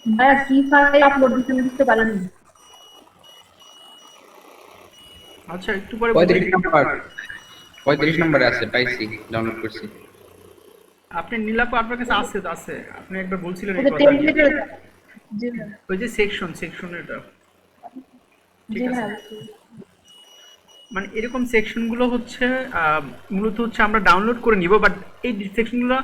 ভাইয়া কি file upload দিচ্ছেন বুঝতে পারেননি? আচ্ছা, একটু পরে বলছি। 35 নম্বর, 35 নম্বরে আছে, পাইছি, ডাউনলোড করছি। আপনি নীলাপ আপনার কাছে আছে তো আছে, আপনি একবার বলছিলেন এই ওটা কথা। টেমপ্লেটের। জি ভাইয়া। ওই যে সেকশন এটা, ঠিক জি আছে। ভাইয়া বুঝতে পেরেছি। মানে এরকম সেকশনগুলো হচ্ছে মূলত হচ্ছে আমরা ডাউনলোড করে নিব, বাট এই সেকশনগুলো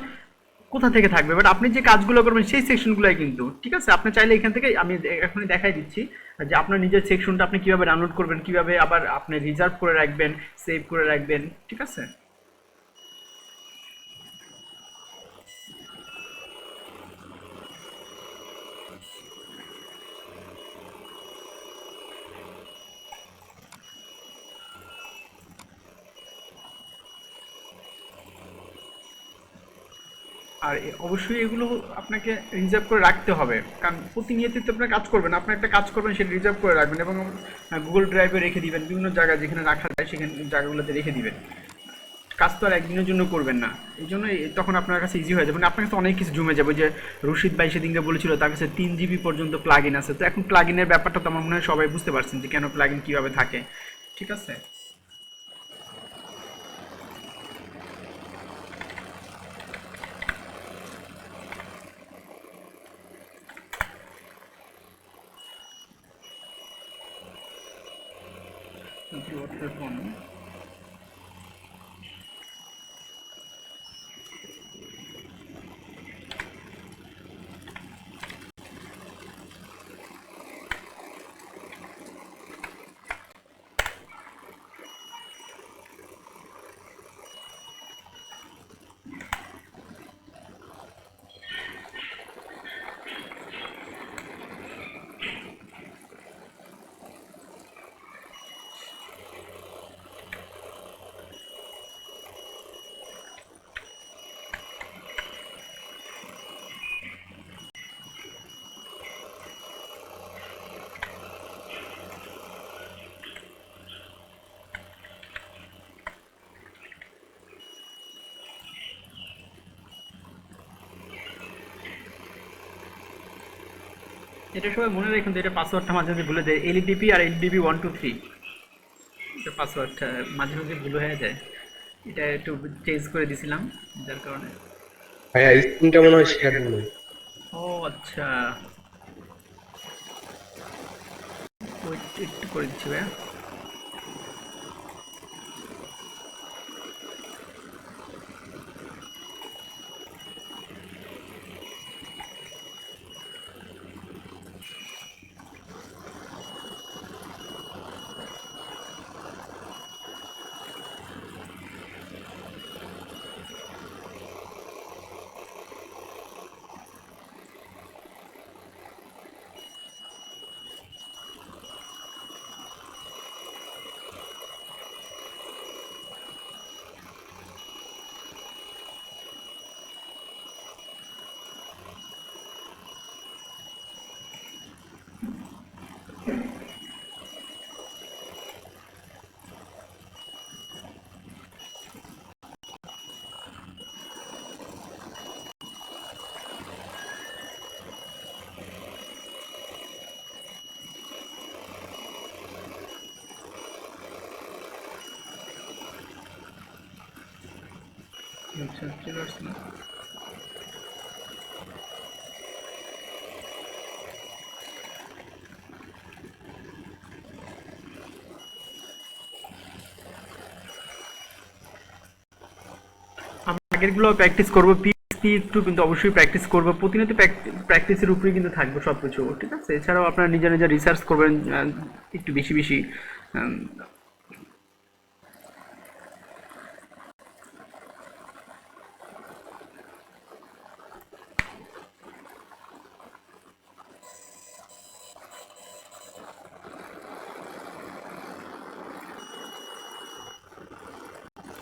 কোথা থেকে থাকবে, বাট আপনি যে কাজগুলো করবেন সেই সেকশনগুলোই কিন্তু, ঠিক আছে। আপনি চাইলে এখান থেকে আমি এখনই দেখাই দিচ্ছি যে আপনার নিজের সেকশনটা আপনি কিভাবে ডাউনলোড করবেন, কিভাবে আবার আপনি রিজার্ভ করে রাখবেন, সেভ করে রাখবেন, ঠিক আছে। আর অবশ্যই এগুলো আপনাকে রিজার্ভ করে রাখতে হবে, কারণ প্রতিনিয়তই তো আপনার কাজ করবেন, আপনি একটা কাজ করবেন সেটা রিজার্ভ করে রাখবেন এবং গুগল ড্রাইভে রেখে দিবেন, বিভিন্ন জায়গায় যেখানে রাখা যায় সেখানে জায়গাগুলোতে রেখে দিবেন। কাজ তো আর একদিনের জন্য করবেন না, এই জন্য তখন আপনার কাছে ইজি হয়ে যাবে। মানে আপনার কাছে অনেক কিছু জমে যাবে। যে রশিদ ভাই সেদিনকে বলেছিল তার কাছে 3 জিবি পর্যন্ত প্লাগ ইন আছে, তো এখন প্লাগ ইনের ব্যাপারটা তো আমার মনে হয় সবাই বুঝতে পারছেন যে কেন প্লাগ ইন কীভাবে থাকে, ঠিক আছে। ফোন এটা সবাই মনে রাখুন, এটা পাসওয়ার্ডটা মাঝে মাঝে ভুলে যায়, এলডিপি আর এলডিপি 1 2 3, এটা পাসওয়ার্ডটা মাঝে মাঝে ভুল হয়ে যায়। এটা একটু চেঞ্জ করে দিছিলাম যার কারণে। ভাইয়া স্ক্রিনটা মনে হয় শেয়ার মনে। ও আচ্ছা, ওয়েট একটু করে দিচ্ছি ভাইয়া। আচ্ছা, চলে আসছে না। আমরা আগেরগুলো প্র্যাকটিস করবো, পিএইচপি একটু কিন্তু অবশ্যই প্র্যাকটিস করবো, প্রতিনিয়ত প্র্যাকটিসের উপরেই কিন্তু থাকবো সব কিছু, ঠিক আছে। এছাড়াও আপনারা নিজের নিজের রিসার্চ করবেন একটু বেশি বেশি। আম,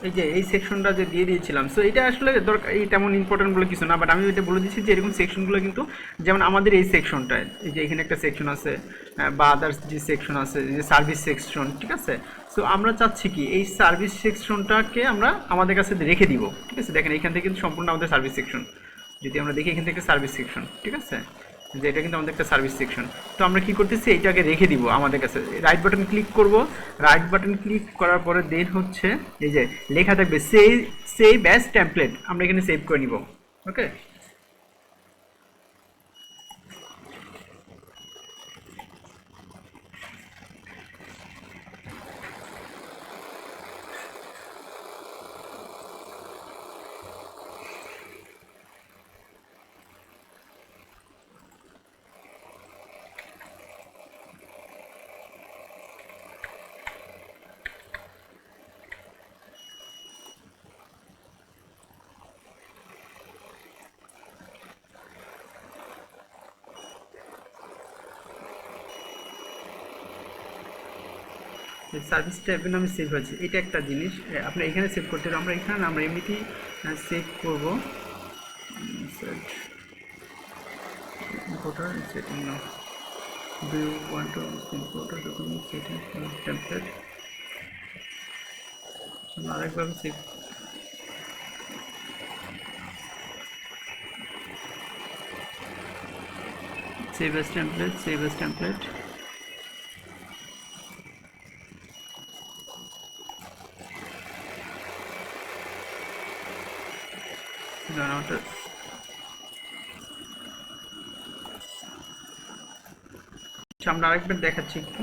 এই যে এই সেকশনটা যে দিয়ে দিয়েছিলাম, সো এটা আসলে দরকার, এই তেমন ইম্পর্টেন্ট বলে কিছু না, বাট আমি এটা বলে দিচ্ছি যে এরকম সেকশনগুলো কিন্তু, যেমন আমাদের এই সেকশনটায় এই যে এখানে একটা সেকশন আছে, বা আদার্স যে সেকশন আছে যে সার্ভিস সেকশন, ঠিক আছে। সো আমরা চাচ্ছি কি এই সার্ভিস সেকশনটাকে আমরা আমাদের কাছে রেখে দিব, ঠিক আছে। দেখেন এখান থেকে কিন্তু সম্পূর্ণ আমাদের সার্ভিস সেকশন, যদি আমরা দেখি এখান থেকে সার্ভিস সেকশন, ঠিক আছে। যে এটা কিন্তু আমাদের একটা সার্ভিস সেকশন। তো আমরা কি করতেছি, এইটাকে রেখে দিব আমাদের কাছে। রাইট বাটন ক্লিক করব, রাইট বাটন ক্লিক করার পরে দেন হচ্ছে এই যে লেখা থাকবে সেভ অ্যাজ টেমপ্লেট, আমরা এখানে সেভ করে নিব। ওকে, সার্ভিস ট্যাবের নামে সেভ হয়েছে, এটা একটা জিনিস আপনি এখানে সেভ করতে হবে। আমরা এখানে আমরা এমনিতেই সেভ করব। ভোটার সেটিং নাও, do you want to import a document setting template? আরেকভাবে save, save as template, save as template. ওটা আমরা আরেকবার দেখাচ্ছি একটু।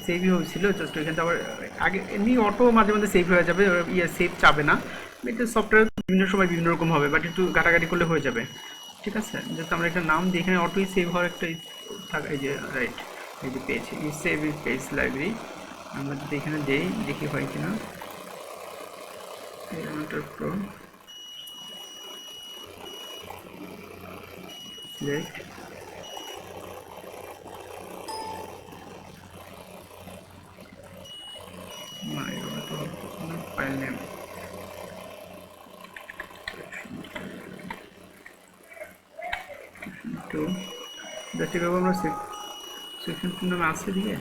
সেভই হয়েছিল জাস্ট ওইখান থেকে আবার আগে এমনি অটো মাঝে মাঝে সেভ হয়ে যাবে, সেভ চাবে না। এটা সফটওয়্যার বিভিন্ন সময় বিভিন্ন রকম হবে, বাট একটু ঘাটাঘাটি করলে হয়ে যাবে। ঠিক আছে, জাস্ট আমরা একটা নাম দিই এখানে, অটোই সেভ হওয়ার একটা থাকে। এই যে রাইট, এই যে পেজ, এই সেভ পেজ লাইব্রেরি আমরা যদি এখানে দেই, দেখি হয় কিনা। প্রো সিলেক্ট file name, তো জাস্ট এভাবে আমরা সেকশন 2 নামে আসছে দিকে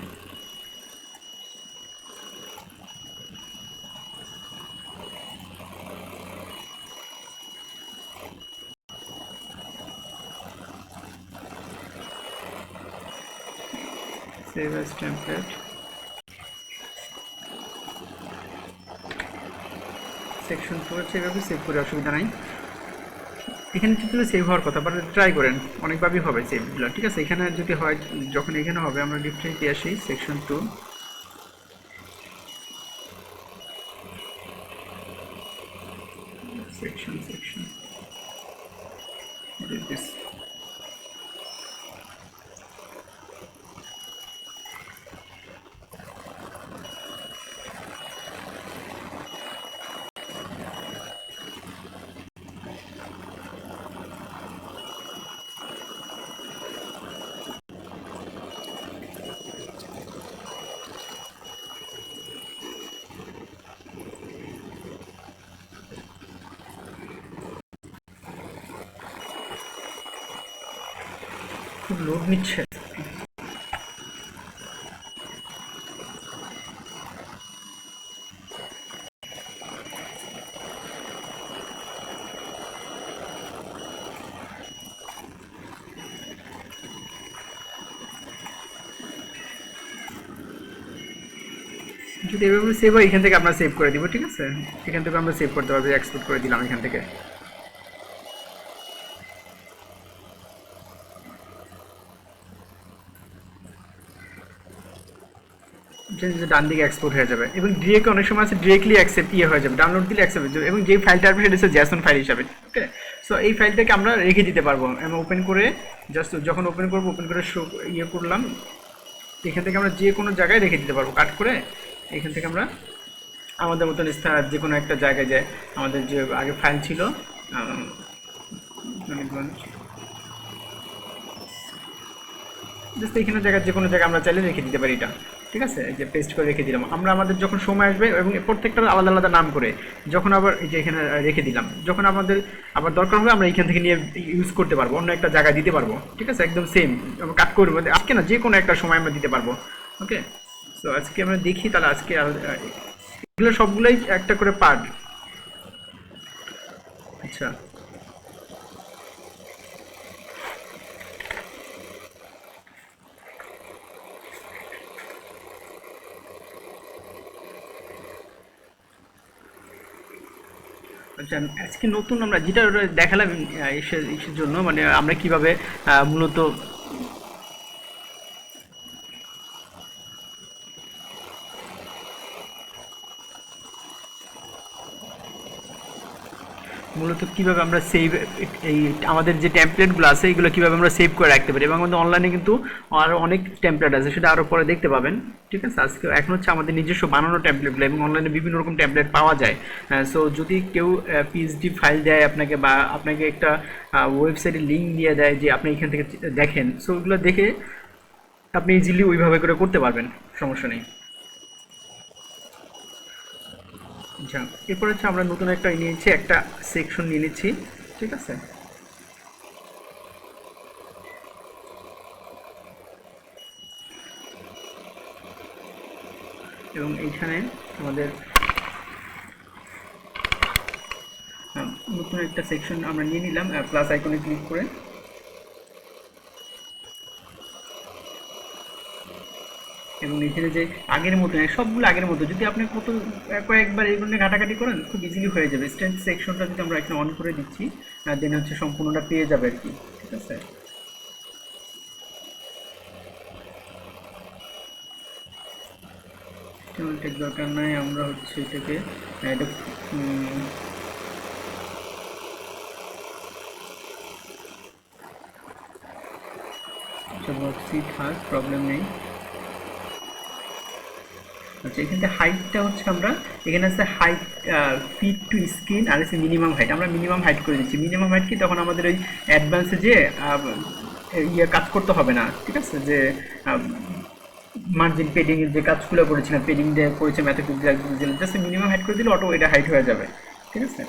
save as template সেকশন 2 হচ্ছে এভাবে সেভ করে, অসুবিধা নাই। এখানে কিন্তু সেভ হওয়ার কথা, বাট ট্রাই করেন, অনেকভাবেই হবে সেভগুলো। ঠিক আছে, এখানে যদি হয়, যখন এখানে হবে আমরা ডিফারেন্টলি আসি সেকশন 2, section this খুব লোড নিচ্ছে। যদি এভাবে সেভ হয়, এখান থেকে আমরা সেভ করে দিব। ঠিক আছে, এখান থেকে আমরা সেভ করতে পারবো, এক্সপোর্ট করে দিলাম এখান থেকে। ডান দিকে এক্সপোর্ট হয়ে যাবে, এবং ডিরেক্ট অনেক সময় আছে ডিরেক্টলি অ্যাকসেপ্ট হয়ে যাবে, ডাউনলোড দিলে অ্যাকসেপ্ট হয়ে যাবে। এবং যে ফাইলটা আসবে সেটা হচ্ছে জ্যাসন ফাইল হিসাবে। ওকে, সো এই ফাইলটাকে আমরা রেখে দিতে পারবো। আমি ওপেন করে জাস্ট যখন ওপেন করবো, ওপেন করে শো করলাম, এখান থেকে আমরা যে কোনো জায়গায় রেখে দিতে পারবো। কাট করে এখান থেকে আমরা আমাদের মতন স্থান যে কোনো একটা জায়গায় যায়, আমাদের যে আগে ফাইল ছিল জাস্ট এইখানে জায়গায় যে কোনো জায়গায় আমরা চাইলে রেখে দিতে পারি এটা। ঠিক আছে, এই যে পেস্ট করে রেখে দিলাম আমরা। আমাদের যখন সময় আসবে, এবং প্রত্যেকটা আলাদা আলাদা নাম করে, যখন আবার এই যে এখানে রেখে দিলাম, যখন আমাদের আবার দরকার হবে আমরা এখান থেকে নিয়ে ইউজ করতে পারবো, অন্য একটা জায়গায় দিতে পারবো। ঠিক আছে, একদম সেম কাট করবো আজকে না, যে কোনো একটা সময় আমরা দিতে পারবো। ওকে, সো আজকে আমরা দেখি তাহলে। আজকে এগুলো সবগুলোই একটা করে পার্ট। আচ্ছা, আচ্ছা, আজকে নতুন আমরা যেটা দেখালাম ইসের জন্য, মানে আমরা কিভাবে মূলত কিভাবে আমরা সেভ, এই আমাদের যে টেমপ্লেটগুলো আছে এগুলো কিভাবে আমরা সেভ করে রাখতে পারি, এবং আমাদের অনলাইনে কিন্তু আরও অনেক টেমপ্লেট আছে, সেটা আরও পরে দেখতে পাবেন। ঠিক আছে, আজকে এখন হচ্ছে আমাদের নিজস্ব বানানো টেমপ্লেটগুলো, এবং অনলাইনে বিভিন্ন রকম টেমপ্লেট পাওয়া যায়। সো যদি কেউ পিএইচডি ফাইল দেয় আপনাকে, বা আপনাকে একটা ওয়েবসাইটে লিঙ্ক দিয়ে দেয় যে আপনি এখান থেকে দেখেন, সো ওগুলো দেখে আপনি ইজিলি ওইভাবে করে করতে পারবেন, সমস্যা নেই। আচ্ছা, এরপর হচ্ছে আমরা নতুন একটা নিয়েছি, একটা সেকশন নিয়ে নিচ্ছি। ঠিক আছে, এবং এইখানে আমাদের নতুন একটা সেকশন আমরা নিয়ে নিলাম প্লাস আইকনে ক্লিক করে। এবং এখানে যে আগের মতো, সবগুলো আগের মতো, যদি আপনি কয়েকবার এইগুলো নিয়ে ঘাটাঘাটি করেন খুব ইজিলি হয়ে যাবে। স্ট্রেঞ্জ সেকশনটা যদি আমরা এখানে অন করে দিচ্ছি, দেন হচ্ছে সম্পূর্ণটা পেয়ে যাবে আর কি। ঠিক আছে, ঠিক দরকার নাই, আমরা হচ্ছে এটাকে এটা থাক, প্রবলেম নেই। আচ্ছা, এখানে হাইটটা হচ্ছে আমরা এখানে আছে হাইট ফিট টু স্ক্রিন, আর আছে মিনিমাম হাইট। আমরা মিনিমাম হাইট করে দিচ্ছি। মিনিমাম হাইট কি, তখন আমাদের ওই অ্যাডভান্সে যে কাজ করতে হবে না। ঠিক আছে, যে মার্জিন পেডিংয়ের যে কাজগুলো করেছিলাম, পেডিং দিয়ে করেছে ম্যাথমেটিক্স দিয়ে, জাস্ট মিনিমাম হাইট করে দিলে অটো এটা হাইট হয়ে যাবে। ঠিক আছে,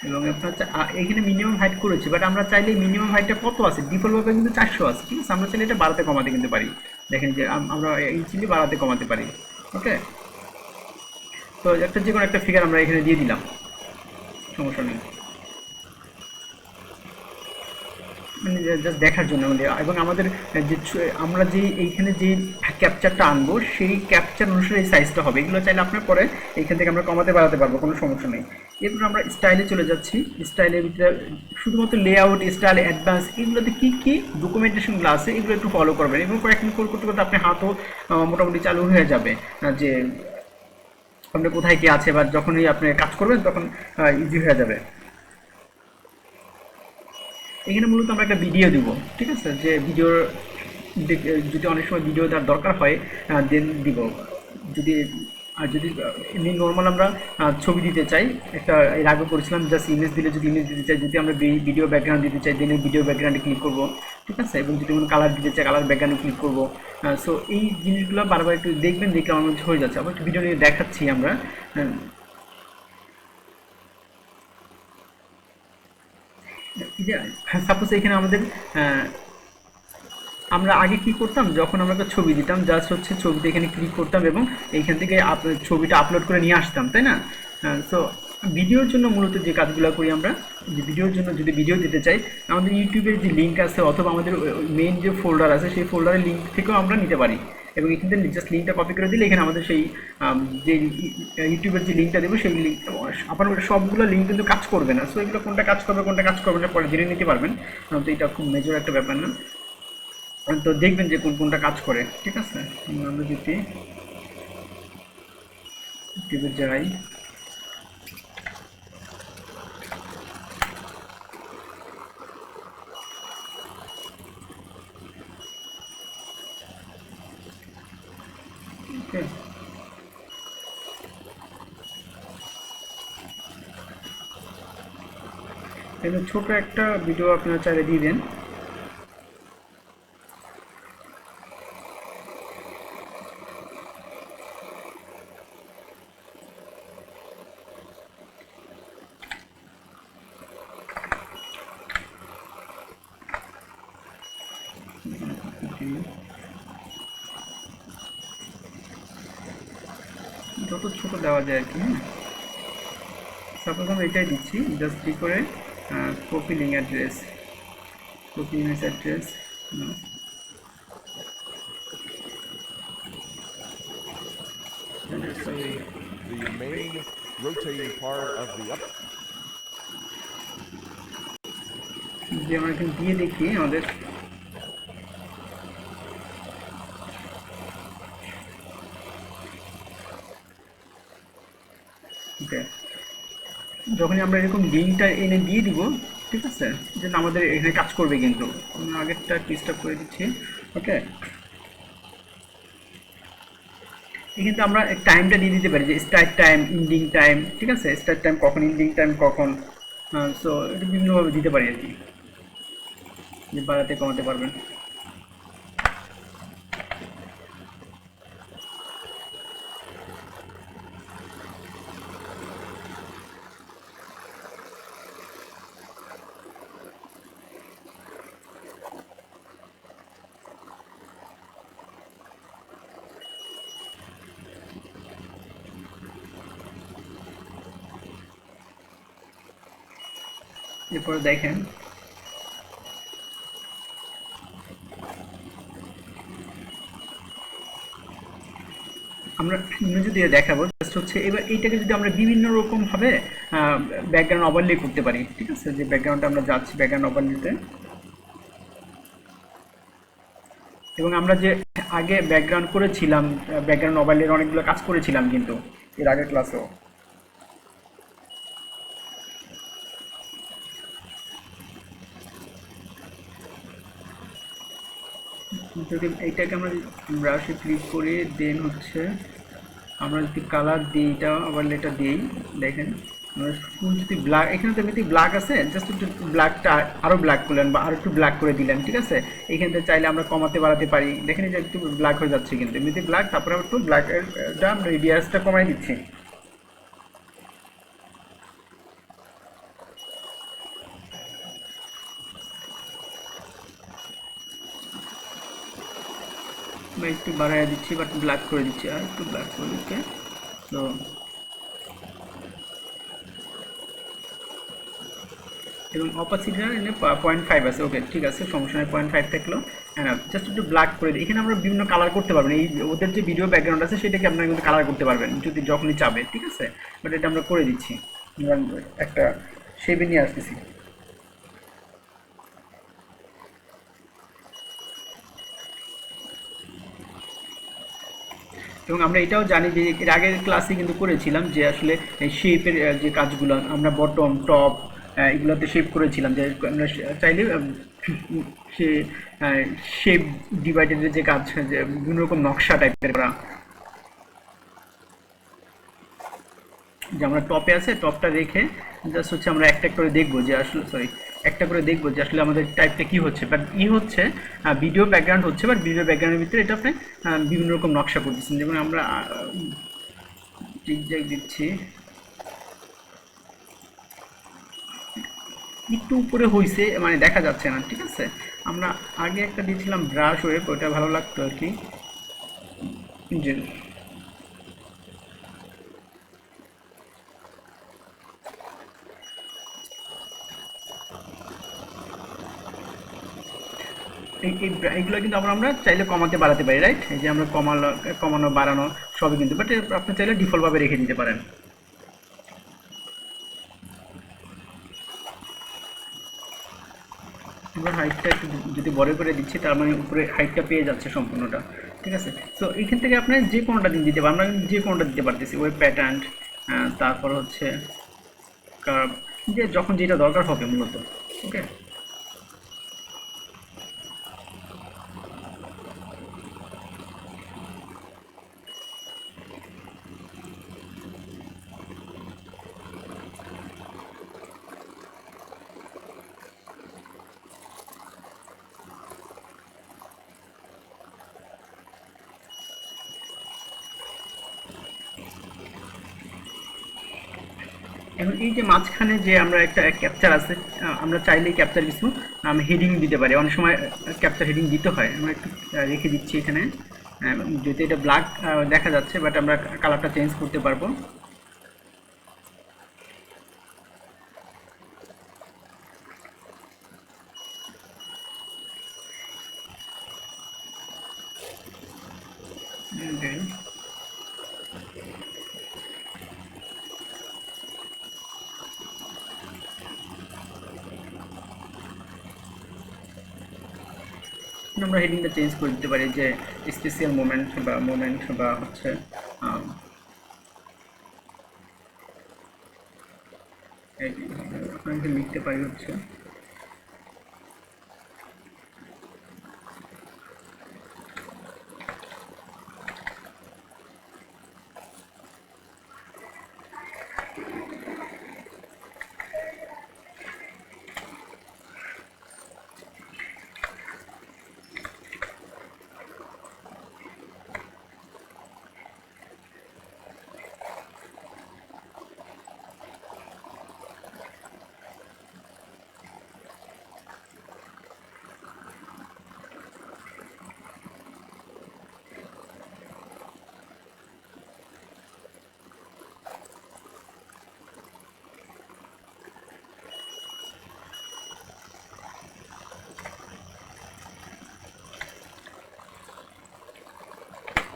এবং আপনার এখানে মিনিমাম হাইট করেছি, বাট আমরা চাইলে মিনিমাম হাইটটা কত আছে, ডিফল্টভাবে কিন্তু 400 আছে। ঠিক আছে, আমরা চাইলে এটা বাড়াতে কমাতে কিন্তু পারি। দেখেন যে আমরা ইজিলি বাড়াতে কমাতে পারি। ওকে, তো একটা যে কোনো একটা ফিগার আমরা এখানে দিয়ে দিলাম, সমস্যা নেই, মানে জাস্ট দেখার জন্য আমাদের। এবং আমাদের যে আমরা যে এইখানে যে ক্যাপচারটা আনবো সেই ক্যাপচার অনুসারে এই সাইজটা হবে। এগুলো চাইলে আপনার পরে এইখান থেকে আমরা কমাতে বাড়াতে পারবো, কোনো সমস্যা নেই। এরপর আমরা স্টাইলে চলে যাচ্ছি। স্টাইলের ভিতরে শুধুমাত্র লেআউট, স্টাইল, অ্যাডভান্স, এগুলোতে কী কী ডকুমেন্টেশনগুলো আছে এগুলো একটু ফলো করবেন। এবং কয়েকদিন করতে করতে আপনি হাতও মোটামুটি চালু হয়ে যাবে, যে আপনি কোথায় কী আছে, বা যখনই আপনি কাজ করবেন তখন ইজি হয়ে যাবে। এখানে মূলত আমরা একটা ভিডিও দিব। ঠিক আছে, যে ভিডিওর যদি অনেক সময় ভিডিও দেওয়ার দরকার হয় দেন দিব। যদি এমনি নর্মাল আমরা ছবি দিতে চাই, একটা এর আগে করেছিলাম জাস্ট ইমেজ দিলে, যদি ইমেজ দিতে চাই, যদি আমরা ভিডিও ব্যাকগ্রাউন্ড দিতে চাই দেন ভিডিও ব্যাকগ্রাউন্ডে ক্লিক করব। ঠিক আছে, এবং যদি কোনো কালার দিতে চাই কালার ব্যাকগ্রাউন্ডে ক্লিক করব। সো এই জিনিসগুলো বারবার একটু দেখবেন, দেখলে আমার মধ্যে হয়ে যাচ্ছে। আবার একটু ভিডিও নিয়ে দেখাচ্ছি আমরা। সাপোজ এখানে আমাদের আমরা আগে কি করতাম, যখন আমরা একটা ছবি দিতাম জাস্ট হচ্ছে ছবিতে এখানে ক্লিক করতাম এবং এইখান থেকে ছবিটা আপলোড করে নিয়ে আসতাম, তাই না? সো ভিডিওর জন্য মূলত যে কাজগুলো করি আমরা, যে ভিডিওর জন্য যদি ভিডিও দিতে চাই, আমাদের ইউটিউবের যে লিঙ্ক আছে অথবা আমাদের মেইন যে ফোল্ডার আছে সেই ফোল্ডারের লিঙ্ক থেকেও আমরা নিতে পারি। এবং এখান থেকে জাস্ট লিঙ্কটা কপি করে দিলে এখানে আমাদের সেই যে ইউটিউবের যে লিঙ্কটা দেবো সেই লিঙ্ক, আপনার সবগুলো লিঙ্ক কিন্তু কাজ করবে না। সো এগুলো কোনটা কাজ করবে কোনটা কাজ করবে না পরে জেনে নিতে পারবেন। তো এটা খুব মেজর একটা ব্যাপার না, তো দেখবেন যে কোনটা কাজ করে। ঠিক আছে, আমরা যদি ইউটিউবে যাই, ওকে, ছোট একটা ভিডিও আপনারা চাইলে দিয়ে দেন। যত ছোট দেওয়া যায় আর কি। হ্যাঁ, সাপোজ আমরা এটাই দিচ্ছি, জাস্ট ক্লিক করে copy link address, copy image address, no. The main rotating part of the up. যে আমরা এখানে দিয়ে দেখি আমাদের ওকে, যখনই আমরা এরকম লিঙ্কটা এনে দিয়ে দিব, ঠিক আছে, যেন আমাদের এখানে কাজ করবে। কিন্তু আমি আগেরটা ডিস্টার্ব করে দিচ্ছি। ওকে, কিন্তু আমরা টাইমটা দিয়ে দিতে পারি যে স্টার্ট টাইম, এন্ডিং টাইম, ঠিক আছে, স্টার্ট টাইম কখন, এন্ডিং টাইম কখন। সো এটা বিভিন্নভাবে দিতে পারি আর কি, যে বাড়াতে কমাতে পারবেন। এরপরে দেখেন আমরা ইমেজ দিয়ে দেখাবো। জাস্ট হচ্ছে এবার এইটাকে যদি আমরা বিভিন্ন রকম ভাবে ব্যাকগ্রাউন্ড ওভারলে করতে পারি, ঠিক আছে, যে ব্যাকগ্রাউন্ডটা আমরা যাচ্ছি ব্যাকগ্রাউন্ড ওভারলেতে, এবং আমরা যে আগে ব্যাকগ্রাউন্ড করেছিলাম, ব্যাকগ্রাউন্ড ওভারলের অনেকগুলো কাজ করেছিলাম কিন্তু এর আগের ক্লাসেও। যদি এইটাকে আমরা ব্রাশে ক্লিক করে দেন হচ্ছে আমরা যদি কালার দিই, এটা আবার লেটা দিই, দেখেন আমরা ফুল যদি ব্ল্যাক, এখানে তো এমনিতেই ব্ল্যাক আছে, জাস্ট একটু ব্ল্যাকটা আরও ব্ল্যাক করলেন বা আরও একটু ব্ল্যাক করে দিলেন, ঠিক আছে। এখান থেকে চাইলে আমরা কমাতে বাড়াতে পারি, দেখেন যে একটু ব্ল্যাক হয়ে যাচ্ছে কিন্তু এমনিতে ব্ল্যাক, তারপরে একটু ব্ল্যাকটা আমরা রেডিয়াসটা কমাই দিচ্ছি। বা একটু বাড়াই দিচ্ছি, বাট ব্ল্যাক করে দিচ্ছি, আর একটু ব্ল্যাক করে দিচ্ছে। তো এবং অপাসিটিটা এনে 0.5 আছে। ওকে, ঠিক আছে, সমস্যা নেই, 0.5 থাকলো। হ্যাঁ, জাস্ট একটু ব্ল্যাক করে দিই। এখানে আমরা বিভিন্ন কালার করতে পারবেন, এই ওদের যে ভিডিও ব্যাকগ্রাউন্ড আছে সেটাকে আপনারা কিন্তু কালার করতে পারবেন যদি যখনই চাবে, ঠিক আছে। বাট এটা আমরা করে দিচ্ছি, একটা শেপে নিয়ে আসতেছি। এবং আমরা এটাও জানি যে এর আগের ক্লাসে কিন্তু করেছিলাম যে আসলে শেপের যে কাজগুলো আমরা বটম টপ এগুলোতে শেপ করেছিলাম, যে আমরা চাইলে সে শেপ ডিভাইডেডের যে কাজ, যে বিভিন্ন রকম নকশা টাইপের করা, যে আমরা টপে আছে টপটা রেখে জাস্ট হচ্ছে আমরা একটা করে দেখবো যে আসলে একটা করে দেখবো যে আসলে আমাদের টাইপটা কি হচ্ছে। বাট হচ্ছে ভিডিও ব্যাকগ্রাউন্ড হচ্ছে, বাট ভিডিও ব্যাকগ্রাউন্ডের ভিতরে এটা আপনি বিভিন্ন রকম নকশা করতেছেন। যেমন আমরা জিগজ্যাগ দিচ্ছি, একটু উপরে হয়েছে মানে দেখা যাচ্ছে না, ঠিক আছে। আমরা আগে একটা দিয়েছিলাম ব্রাশ ওয়েভ, ওটা ভালো লাগতো আর কি। এইগুলো কিন্তু আমরা চাইলে কমাতে বাড়াতে পারি, রাইট। এই যে আমরা কমানো বাড়ানো সবই কিন্তু, বাট আপনি চাইলে ডিফল্টভাবে রেখে দিতে পারেন। এবার হাইটটা একটু যদি বড় করে দিচ্ছি, তার মানে উপরে হাইটটা পেয়ে যাচ্ছে সম্পূর্ণটা, ঠিক আছে। তো এইখান থেকে আপনার যে কোনোটা দিতে পারেন, আমরা যে কোনোটা দিতে পারতেছি, ওয়েব প্যাটার্ন, তারপর হচ্ছে কার্ভ, যে যখন যেটা দরকার হবে মূলত। ওকে, এখন এই যে মাঝখানে যে আমরা একটা ক্যাপচার আছে, আমরা চাইলেই ক্যাপচার কিছু হেডিং দিতে পারি। অনেক সময় ক্যাপচার হেডিং দিতে হয়, আমরা একটু রেখে দিচ্ছি এখানে, যেহেতু এটা ব্ল্যাক দেখা যাচ্ছে, বাট আমরা কালারটা চেঞ্জ করতে পারবো। দেন আমরা হেডিংটা চেঞ্জ করে দিতে পারি যে স্পেশাল মোমেন্ট বা হচ্ছে আপনাকে লিখতে পারি হচ্ছে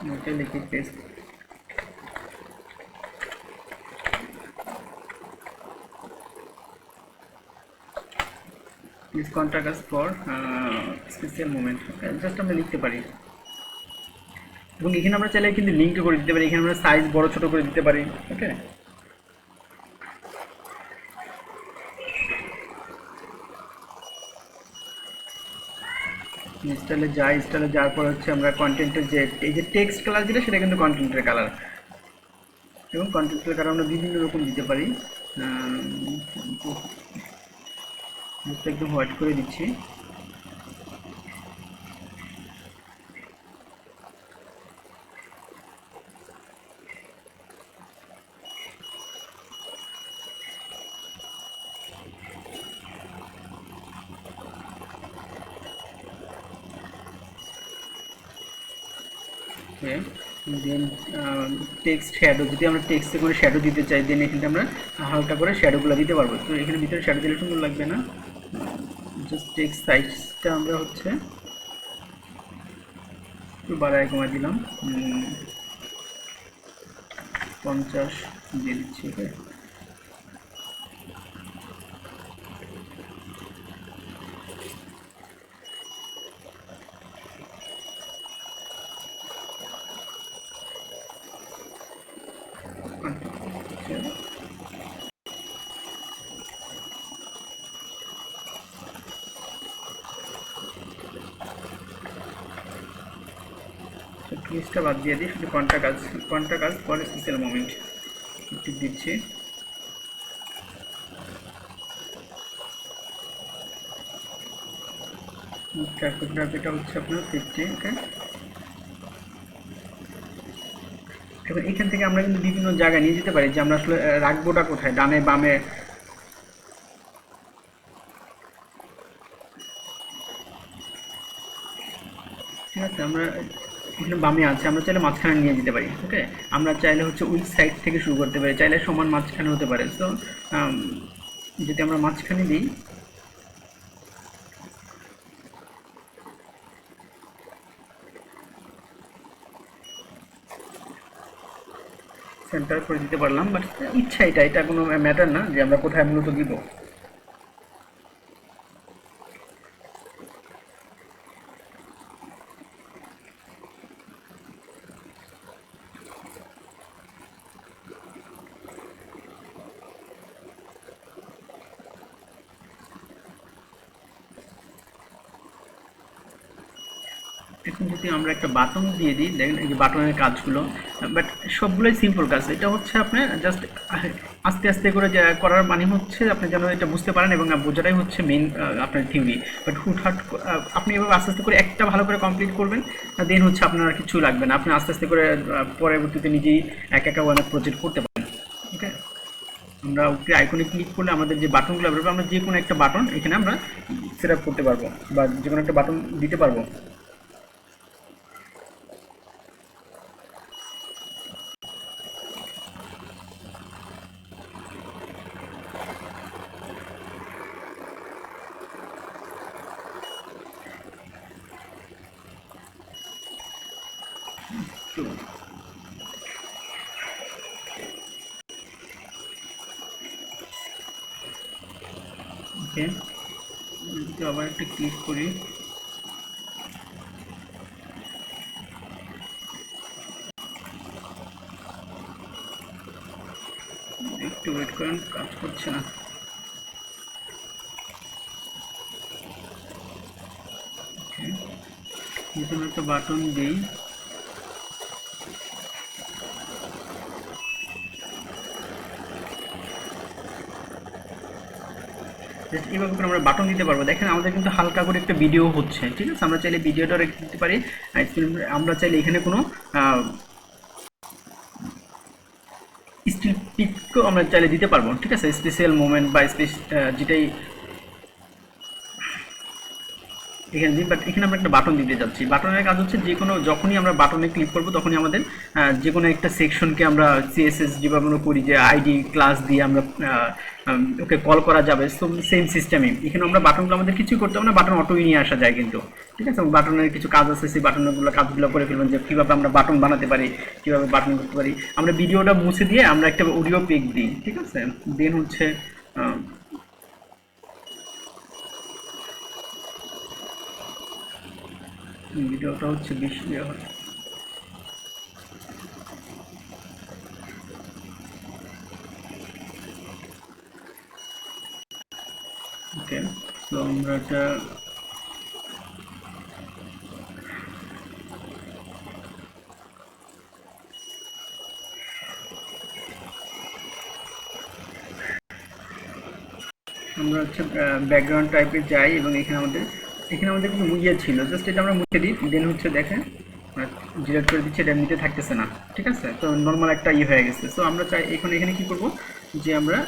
নোটে লিখে paste please contact us for special moment just আমরা লিখতে পারি এবং এখানে আমরা চাইলে কিন্তু লিঙ্ক করে দিতে পারি এখানে আমরা সাইজ বড় ছোট করে দিতে পারি ওকে স্টাইলে যাওয়ার পর হচ্ছে আমরা কন্টেন্টের যে এই যে টেক্সট কালার যেটা সেটা কিন্তু কন্টেন্টের কালার এবং কন্টেন্টের কালার আমরা বিভিন্ন রকম দিতে পারি একদম হোয়াইট করে দিচ্ছি দেন টেক্সট শ্যাডো যদি আমরা টেক্সটে করে শ্যাডো দিতে চাই দেন এখানে আমরা হালকা করে শ্যাডোগুলো দিতে পারবো তো এখানে ভিতরে শ্যাডো দিলে সুন্দর লাগবে না জাস্ট টেক্সট সাইজটা আমরা হচ্ছে একটু বাড়ায় কমায় দিলাম 50 দিয়ে দিচ্ছি ওকে প্লিজটা বাদ দিয়ে দিই শুধু contact us for special moment tip দিচ্ছি টাইপোগ্রাফিটা হচ্ছে আপনার 50 ওকে এখন এখান থেকে আমরা কিন্তু বিভিন্ন জায়গায় নিয়ে যেতে পারি যে আমরা আসলে রাখবোটা কোথায় ডানে বামে ঠিক আছে আমরা এখানে বামে আছে আমরা চাইলে মাঝখানে নিয়ে যেতে পারি ওকে আমরা চাইলে হচ্ছে উইক সাইড থেকে শুরু করতে পারি চাইলে সমান মাঝখানে হতে পারে সো যদি আমরা মাঝখানে দিই সেন্টার করে দিতে পারলাম বাট ইচ্ছা এটা কোনো ম্যাটার না যে আমরা কোথায় মূলত দিব এখন যদি আমরা একটা বাটন দিয়ে দিই দেখেন এই যে বাটনের কাজগুলো বাট সবগুলোই সিম্পল কাজ এটা হচ্ছে আপনি জাস্ট আস্তে আস্তে করে করার মানে হচ্ছে আপনি যেন এটা বুঝতে পারেন এবং বোঝাটাই হচ্ছে মেইন আপনার থিওরি বাট হুটহাট আপনি এভাবে আস্তে আস্তে করে একটা ভালো করে কমপ্লিট করবেন দেন হচ্ছে আপনার আর কিছু লাগবে না আপনি আস্তে আস্তে করে পরবর্তীতে নিজেই একা অনেক প্রজেক্ট করতে পারেন ওকে আমরা ওকে আইকনে ক্লিক করলে আমাদের যে বাটনগুলো বেরোবে আমরা যে কোনো একটা বাটন এখানে আমরা সেট আপ করতে পারবো বা যে কোনো একটা বাটন দিতে পারবো 2 ওকে, আবার একটা ক্লিক করি, একটু ওয়েট করেন, কাজ করছে না। এখানে একটা বাটন দিই, এইভাবে করে আমরা বাটন দিতে পারবো। দেখেন আমাদের কিন্তু হালকা করে একটা ভিডিও হচ্ছে, ঠিক আছে। আমরা চাইলে ভিডিওটা রেখে দিতে পারি, আমরা চাইলে এখানে কোনো স্টিল পিকও আমরা চাইলে দিতে পারবো, ঠিক আছে। স্পেশাল মোমেন্ট বা যেটাই এখানে দিই, বাট এখানে আমরা একটা বাটন দিতে যাচ্ছি। বাটনের কাজ হচ্ছে যে কোনো, যখনই আমরা বাটনে ক্লিক করবো তখনই আমাদের যে কোনো একটা সেকশনকে আমরা সিএসএস যেভাবে আমরা করি যে আইডি ক্লাস দিয়ে আমরা ওকে কল করা যাবে, সো সেম সিস্টেমে এখানে আমরা বাটনগুলো আমাদের কিছুই করতে হবে না, বাটন অটোই নিয়ে আসা যায় কিন্তু, ঠিক আছে। বাটনের কিছু কাজ আছে, সেই বাটনগুলো কাজগুলো করে ফেলবেন, যে কীভাবে আমরা বাটন বানাতে পারি, কীভাবে বাটন করতে পারি। আমরা ভিডিওটা মুছে দিয়ে আমরা একটা অডিও পিক দিই, ঠিক আছে। দেন হচ্ছে ভিডিওটা হচ্ছে বেশি হয়, ওকে। তো আমরা এটা আমরা হচ্ছে ব্যাকগ্রাউন্ড টাইপে যাই এবং এখানে আমাদের কিন্তু ইয়ে ছিল, জাস্ট এটা আমরা মুছে দিই। দেন হচ্ছে দেখেন ডিলিট করে দিচ্ছি, এটা এমনিতে থাকতেছে না, ঠিক আছে। তো নর্মাল একটা ইয়ে হয়ে গেছে। সো আমরা চাই এখানে কি করব, যে আমরা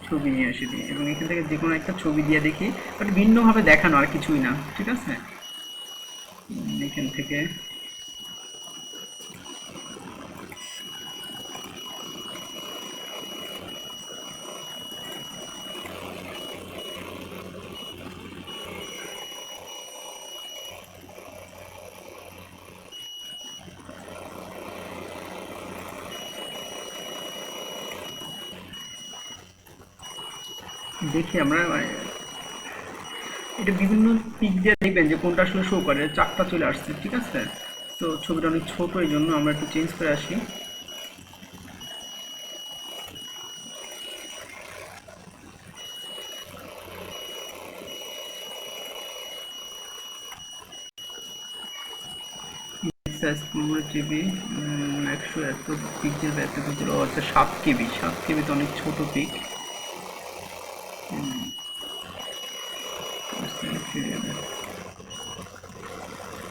ছবি নিয়ে এসে দিই এবং এখান থেকে যে কোনো একটা ছবি দিয়ে দেখি, বাট ভিন্নভাবে দেখানো, আর কিছুই না, ঠিক আছে। এখান থেকে দেখি আমরা এটা বিভিন্ন পিক দিয়ে দেখবেন যে কোনটা আসলে শো করে, চারটা চলে আসছে, ঠিক আছে। তো ছবিটা অনেক ছোট, এই জন্য আমরা একটু চেঞ্জ করে আসি। জিবি 100 এত পিক যাবে, এত পিক দিল, আচ্ছা 7 কেবি, 7 কেবি তো অনেক ছোট পিক।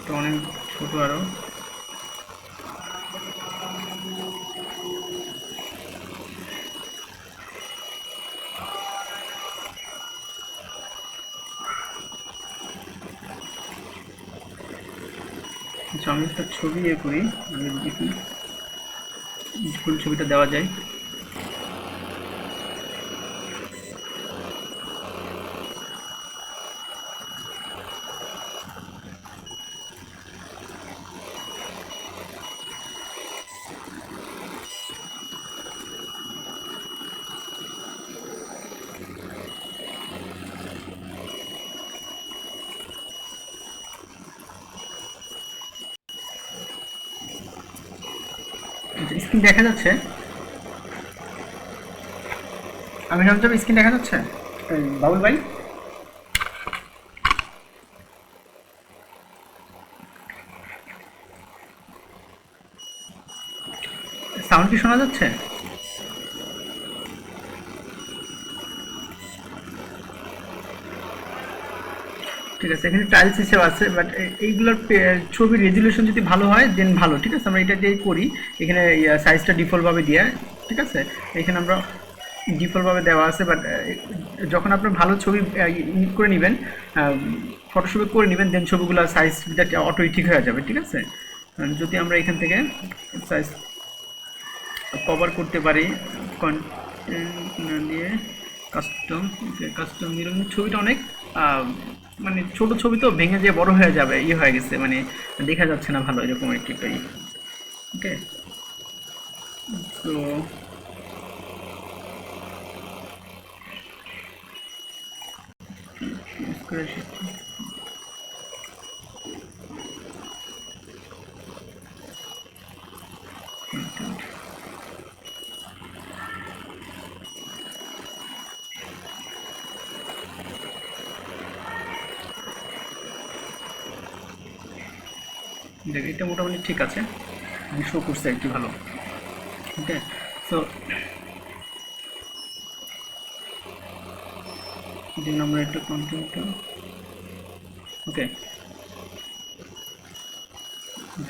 তো অনেক ছোট আরো। আচ্ছা আমি একটা ছবি ইয়ে করি, আমি দেখি ফুল ছবিটা দেওয়া যায়। স্ক্রিন দেখা যাচ্ছে? আমি ভাবছিলাম স্ক্রিন দেখা যাচ্ছে বাবুল ভাই? সাউন্ড কি শোনা যাচ্ছে? ঠিক আছে, এখানে টাইলস হিসেবে আছে, বাট এইগুলোর ছবির রেজুলেশন যদি ভালো হয় দেন ভালো, ঠিক আছে। আমরা এটা দিয়েই করি, এখানে সাইজটা ডিফল্টভাবে দিয়ে, ঠিক আছে। এখানে আমরা ডিফল্টভাবে দেওয়া আছে, বাট যখন আপনার ভালো ছবি করে নেবেন, ফটোশপে করে নেবেন, দেন ছবিগুলো সাইজটা অটোই ঠিক হয়ে যাবে, ঠিক আছে। যদি আমরা এখান থেকে সাইজ কভার করতে পারি কন্টেন্ট দিয়ে কাস্টম দিলে ছবিটা অনেক মানে ছোট ছবি তো ভেঙে যেয়ে বড় হয়ে যাবে, ইয়ে হয়ে গেছে, মানে দেখা যাচ্ছে না ভালো, এরকম একটি ওকে। তো দেখ এটা মোটামুটি ঠিক আছে, শো করছে আর কি ভালো। ওকে, সো এই জন্য আমরা একটু কন্টিনিউ। ওকে,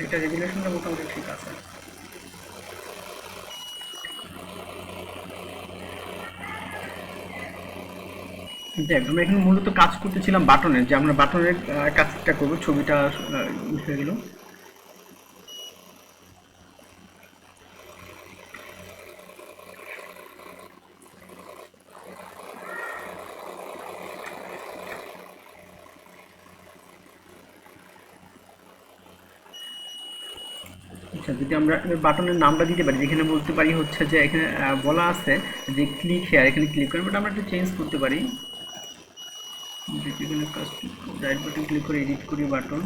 এটা রেগুলেশনটা মোটামুটি ঠিক আছে। দেখ আমরা এখানে মূলত কাজ করতেছিলাম বাটনের, যে আমরা বাটনের কাজটা করবো, ছবিটা হয়ে গেল। আচ্ছা, যদি আমরা বাটনের নামটা দিতে পারি, যেখানে বলতে পারি হচ্ছে যে এখানে বলা আছে যে ক্লিক হেয়ার, এখানে ক্লিক করেন, বাট আমরা একটু চেঞ্জ করতে পারি। এখানে রাইট বাটন ক্লিক করে এডিট করি বাটন।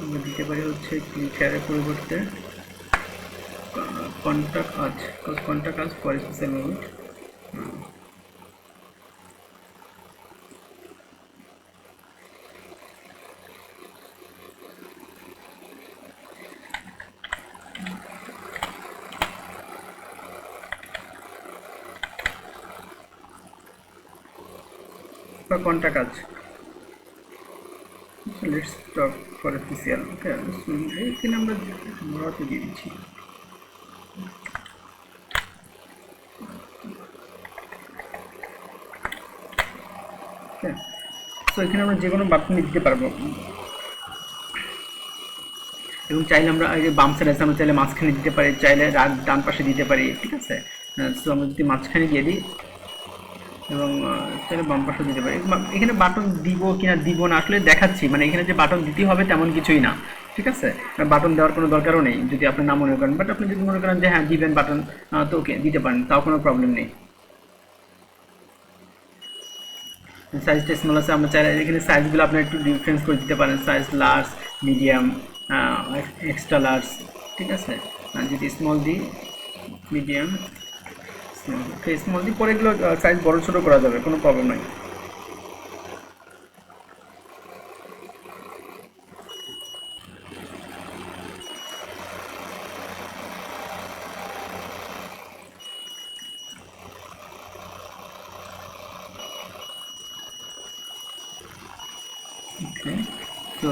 আমরা দিতে পারি হচ্ছে ক্লিক হেয়ারের পরিবর্তে কন্টাক্ট আজ, কন্টাক্ট আজ ফর স্পেশাল মোমেন্ট। বা কন্টাক্ট আজ, লেটস টক ফর অফিসিয়াল। ওকে, এখানে আমরা বড়তে দিয়ে দিচ্ছি। তো এখানে আমরা যে কোনো বাটন দিতে পারবো, এবং চাইলে আমরা এই যে বাম সাইড আছে, আমরা চাইলে মাঝখানে দিতে পারি, চাইলে ডান পাশে দিতে পারি, ঠিক আছে। সো আমরা যদি মাঝখানে দিয়ে দিই এবং চাইলে বাম পাশে দিতে পারি। এখানে বাটন দিব কিনা দিব না আসলে দেখাচ্ছি, মানে এখানে যে বাটন দিতে হবে তেমন কিছুই না, ঠিক আছে। বাটন দেওয়ার কোনো দরকারও নেই যদি আপনি না মনে করেন, বাট আপনি যদি মনে করেন যে হ্যাঁ দিবেন বাটন, তো ওকে দিতে পারেন, তাও কোনো প্রবলেম নেই। সাইজটা স্মল আছে, আমরা চাইলে এখানে সাইজগুলো আপনার একটু ডিফারেন্স করে দিতে পারেন, size large, medium, extra large, ঠিক আছে। যদি স্মল দিই, মিডিয়াম, স্মল, স্মল দিই, পরে এগুলো সাইজ বড় ছোটো করা যাবে, কোনো প্রবলেম নাই। Okay, so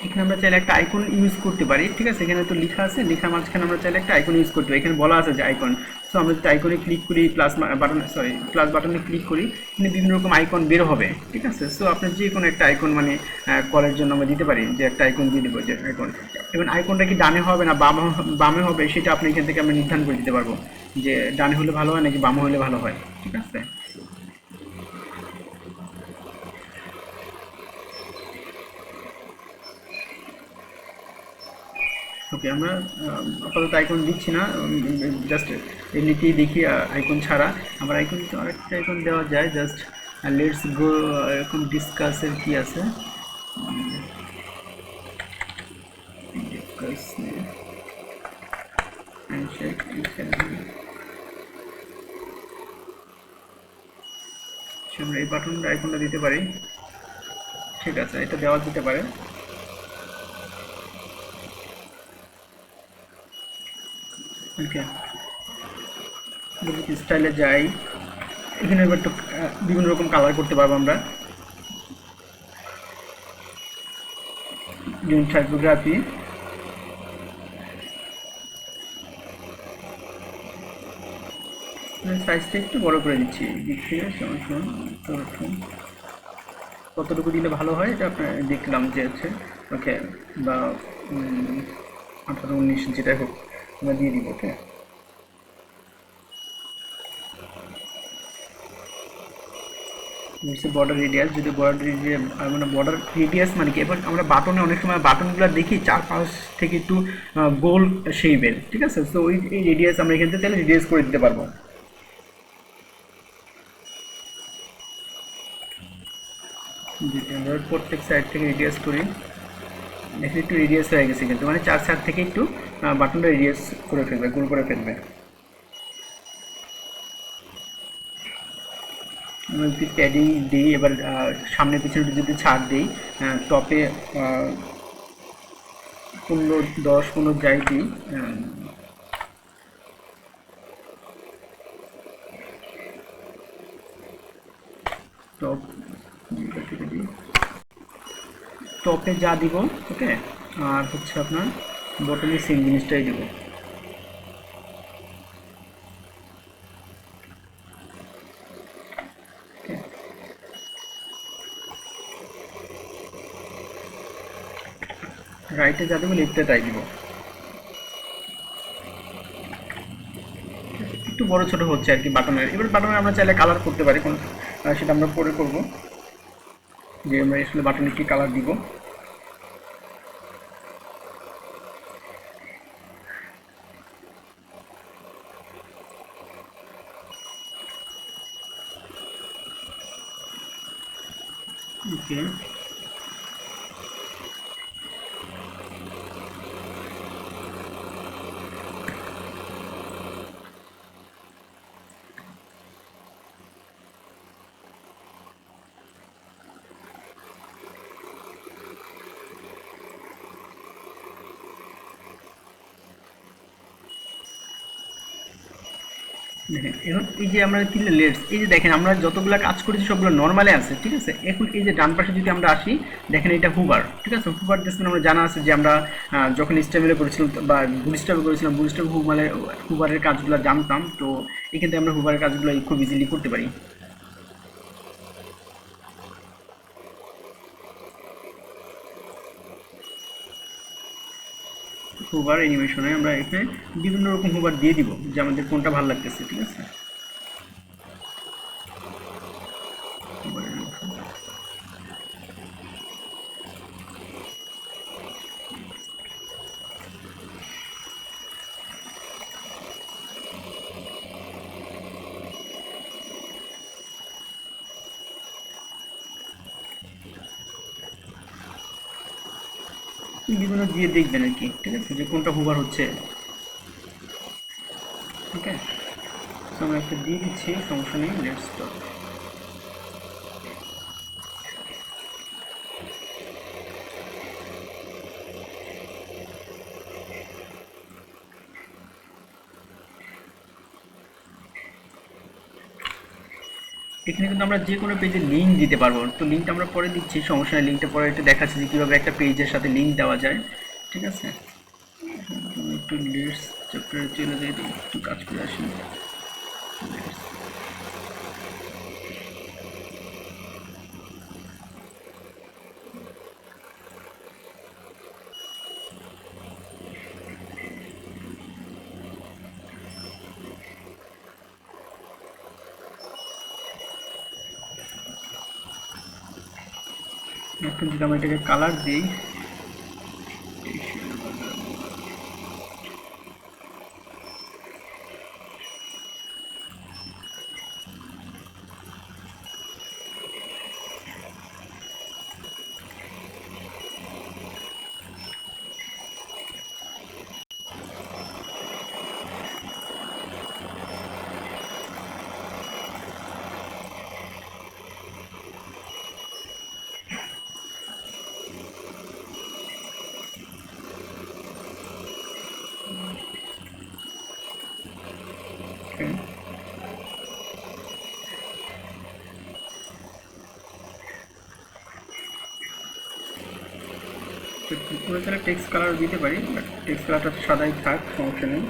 এখানে আমরা চাইলে একটা আইকন ইউজ করতে পারি, ঠিক আছে। এখানে তো লেখা আছে, লেখার মাঝখানে আমরা চাইলে একটা আইকন ইউজ করতে পারি, এখানে বলা আছে যে আইকন। সো আমরা যদি আইকনে ক্লিক করি, প্লাস বাটনে ক্লিক করি, এখানে বিভিন্ন রকম আইকন বের হবে, ঠিক আছে। সো আপনার যে কোনো একটা আইকন মানে কলের জন্য আমরা দিতে পারি, যে একটা আইকন দিয়ে দেবো, যে আইকন। এবং আইকনটা কি ডানে হবে না বামে হবে সেটা আপনি এখান থেকে আমরা নির্ধারণ করে দিতে পারবো, যে ডানে হলে ভালো হয় নাকি বামে হলে ভালো হয়, ঠিক আছে। ওকে, আমরা আপাতত আইকন দিচ্ছি না, জাস্ট এমনিতেই দেখি আইকন ছাড়া। আবার আইকন তো আরেকটা আইকন দেওয়া যায়, জাস্ট লেটস গো, এরকম ডিসকাসের কি আছে, আমরা এই বাটনটা আইকনটা দিতে পারি, ঠিক আছে, এটা দেওয়া যেতে পারে। ওকে, স্টাইলে যাই, এখানে এবার একটু বিভিন্ন রকম কালার করতে পারবো আমরা, যেমন টাইপোগ্রাফি, সাইজটা একটু বড় করে দিচ্ছি, দিক থেকে কতটুকু দিলে ভালো হয় এটা আপনার দেখলাম যে হচ্ছে ওকে, বা 18-19 যেটাই হোক আমরা দিয়ে দিব। ওকে, বর্ডার রেডিয়াস, যদি বর্ডার রেডিয়াস মানে বর্ডার রেডিয়াস মানে কি, এবার আমরা বাটনে অনেক সময় বাটনগুলো দেখি চারপাশ থেকে একটু গোল শেপের, ঠিক আছে? তো ওই এই রেডিয়াস আমরা এখান থেকে চাইলে রেডিয়াস করে দিতে পারবো। আমরা প্রত্যেক সাইড থেকে রেডিয়াস করি, দেখি একটু রেডিয়াস হয়ে গেছে কিন্তু, মানে 4 সাইড থেকে একটু বাটনটা রেডিয়াস করে ফেলবে, গোল করে ফেলবে। আমরা যদি প্যাডিং দিই, এবার সামনে পিছনে যদি ছাড় দিই, টপে 15-10-15 যাই দিই, টপ টপে যা দিব, ওকে, আর হচ্ছে আপনার বটমে সেম জিনিসটাই দিব। রাইটে যা দেবো লেফটে তাই দিব। একটু বড় ছোট হচ্ছে আর কি বাটনের। এবার বাটনে আমরা চাইলে কালার করতে পারি, কোন সেটা আমরা পরে করব, যে আমরা আসলে বাটনে কি কালার দিব। ওকে, দেখেন এখন এই যে আমরা তিনটে লেয়ার্স, এই যে দেখেন আমরা যতগুলো কাজ করেছি সবগুলো নর্মালে আছে, ঠিক আছে? এখন এই যে ডান পাশে যদি আমরা আসি, দেখেন এটা হুবার, ঠিক আছে? হুবার দেখছেন, আমরা জানা আছে যে আমরা যখন স্টেবলে করেছিলাম বা বুটস্ট্র্যাপে করেছিলাম, বুটস্ট্র্যাপ হুবারের কাজগুলো জানতাম, তো এখান থেকে আমরা হুবারের কাজগুলো খুব ইজিলি করতে পারি। হুবার অ্যানিমেশনে আমরা এখানে বিভিন্ন রকম হুবার দিয়ে দিব, যে আমাদের কোনটা ভালো লাগতেছে, ঠিক আছে? বিভিন্ন দিয়ে দেখবেন আর কি, ঠিক আছে, যে কোনটা হুবার হচ্ছে। ঠিক আছে, আমরা একটা দিয়ে দিচ্ছি, সমস্যা নেই। Let's start. এখানে কিন্তু আমরা যে কোনো পেজে লিঙ্ক দিতে পারবো, তো লিঙ্কটা আমরা পরে দিচ্ছি, সমস্যা নেই। লিঙ্কটা পরে একটু দেখাচ্ছি যে কীভাবে একটা পেজের সাথে লিঙ্ক দেওয়া যায়, ঠিক আছে? একটু লেটস চ্যাপ্টারে চলে যাই, একটু কাজ করে আসি। এখন যদি আমরা এটাকে কালার দিই, পুরো টেক্সট কালার দিতে পারি, বাট টেক্সট কালারটা সাদাই থাক, সমস্যা নেই।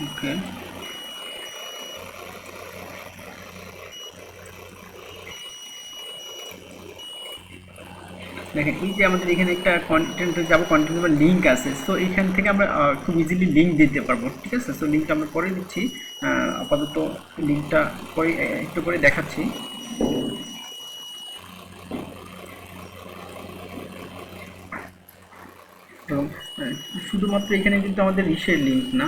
ওকে, দেখেন এই যে আমাদের এখানে একটা কন্টেন্ট যাব, কন্টেন্ট লিঙ্ক আছে। সো এখান থেকে আমরা খুব ইজিলি লিঙ্ক দিতে পারবো, ঠিক আছে। সো লিঙ্কটা আমরা পরে দিচ্ছি, আপাতত লিঙ্কটা পরে একটু করে দেখাচ্ছি। এবং শুধুমাত্র এখানে কিন্তু আমাদের ইসের লিঙ্ক না,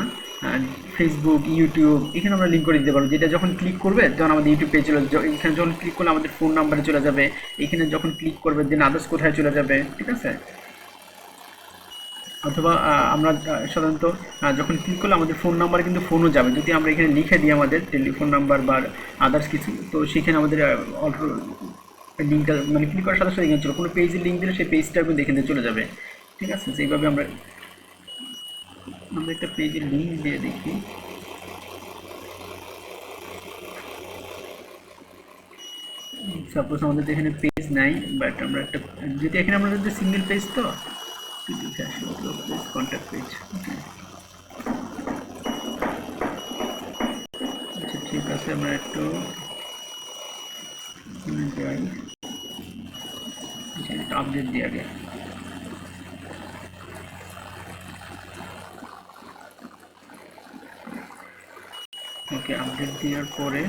ফেসবুক, ইউটিউব, এখানে আমরা লিঙ্ক করে দিতে পারবো। যেটা যখন ক্লিক করবে তখন আমাদের ইউটিউব পেজ চলে যাবে, এখানে যখন ক্লিক করলে আমাদের ফোন নাম্বারে চলে যাবে, এখানে যখন ক্লিক করবে দেন আদার্স কোথায় চলে যাবে, ঠিক আছে। অথবা আমরা সাধারণত যখন ক্লিক করলে আমাদের ফোন নাম্বারে কিন্তু ফোনও যাবে, যদি আমরা এখানে লিখে দিই আমাদের টেলিফোন নাম্বার বা আদার্স কিছু, তো সেখানে আমাদের অল্প লিঙ্কটা মানে ক্লিক করার সাথে সাথে এখানে চলে, কোনো পেজের লিঙ্ক দিলে সেই পেজটা কিন্তু এখানে চলে যাবে, ঠিক আছে। সেইভাবে আমরা একটা পেজের লিঙ্ক দিয়ে দেখি। সাপোজ আমাদের এখানে পেজ নাই, বাট আমরা একটা, যদি এখানে আমরা যদি সিঙ্গেল পেজ, তো দেখে আসি কন্ট্যাক্ট পেজ। আচ্ছা ঠিক আছে, আমরা একটু যাই, আপডেট দিই আগে। ওকে, আপডেট দেওয়ার পরে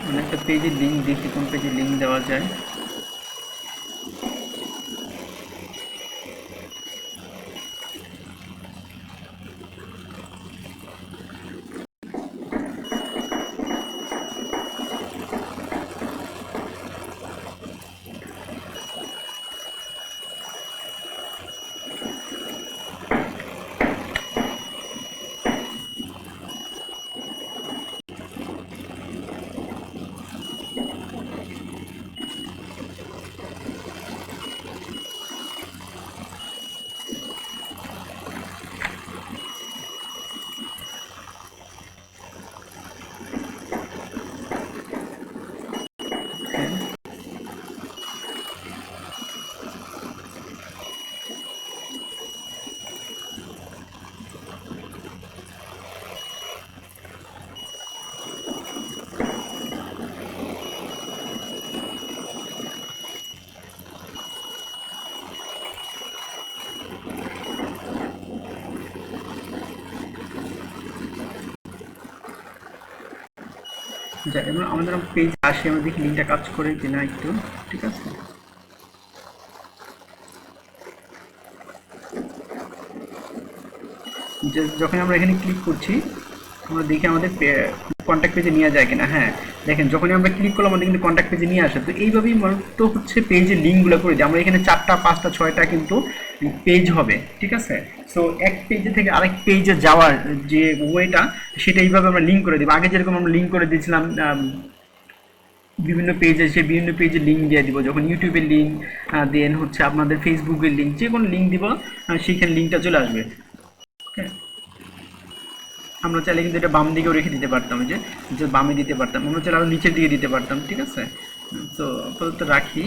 মানে একটা পেজের লিঙ্ক দেখি, কোন পেজে লিঙ্ক দেওয়া যায়। এবার আমাদের পেজ আসে, আমরা দেখি লিঙ্কটা কাজ করে কিনা একটু, ঠিক আছে। যখন আমরা এখানে ক্লিক করছি, আমরা দেখি আমাদের কন্ট্যাক্ট পেজে নিয়ে যায় কিনা। হ্যাঁ দেখেন, যখনই আমরা ক্লিক করলাম আমাদের কিন্তু কন্ট্যাক্ট পেজে নিয়ে আসে। তো এইভাবেই মূলত হচ্ছে পেজের লিঙ্কগুলো করে দিই আমরা। এখানে 4টা 5টা 6টা কিন্তু পেজ হবে, ঠিক আছে। সো এক পেজে থেকে আরেক পেজে যাওয়ার যে ওয়েটা, সেটা এইভাবে আমরা লিঙ্ক করে দিব। আগে যেরকম আমরা লিঙ্ক করে দিয়েছিলাম বিভিন্ন পেজে, সে বিভিন্ন পেজে লিঙ্ক দিয়ে দিব, যখন ইউটিউবের লিঙ্ক, দেন হচ্ছে আপনাদের ফেসবুকের লিঙ্ক, যে কোনো লিঙ্ক দিব সেইখানে লিঙ্কটা চলে আসবে। ওকে, আমরা চাইলে কিন্তু এটা বাম দিকেও রেখে দিতে পারতাম, যে বামে দিতে পারতাম, আমরা চাইলে আরও নিচের দিকে দিতে পারতাম, ঠিক আছে। তো আপাতত রাখি।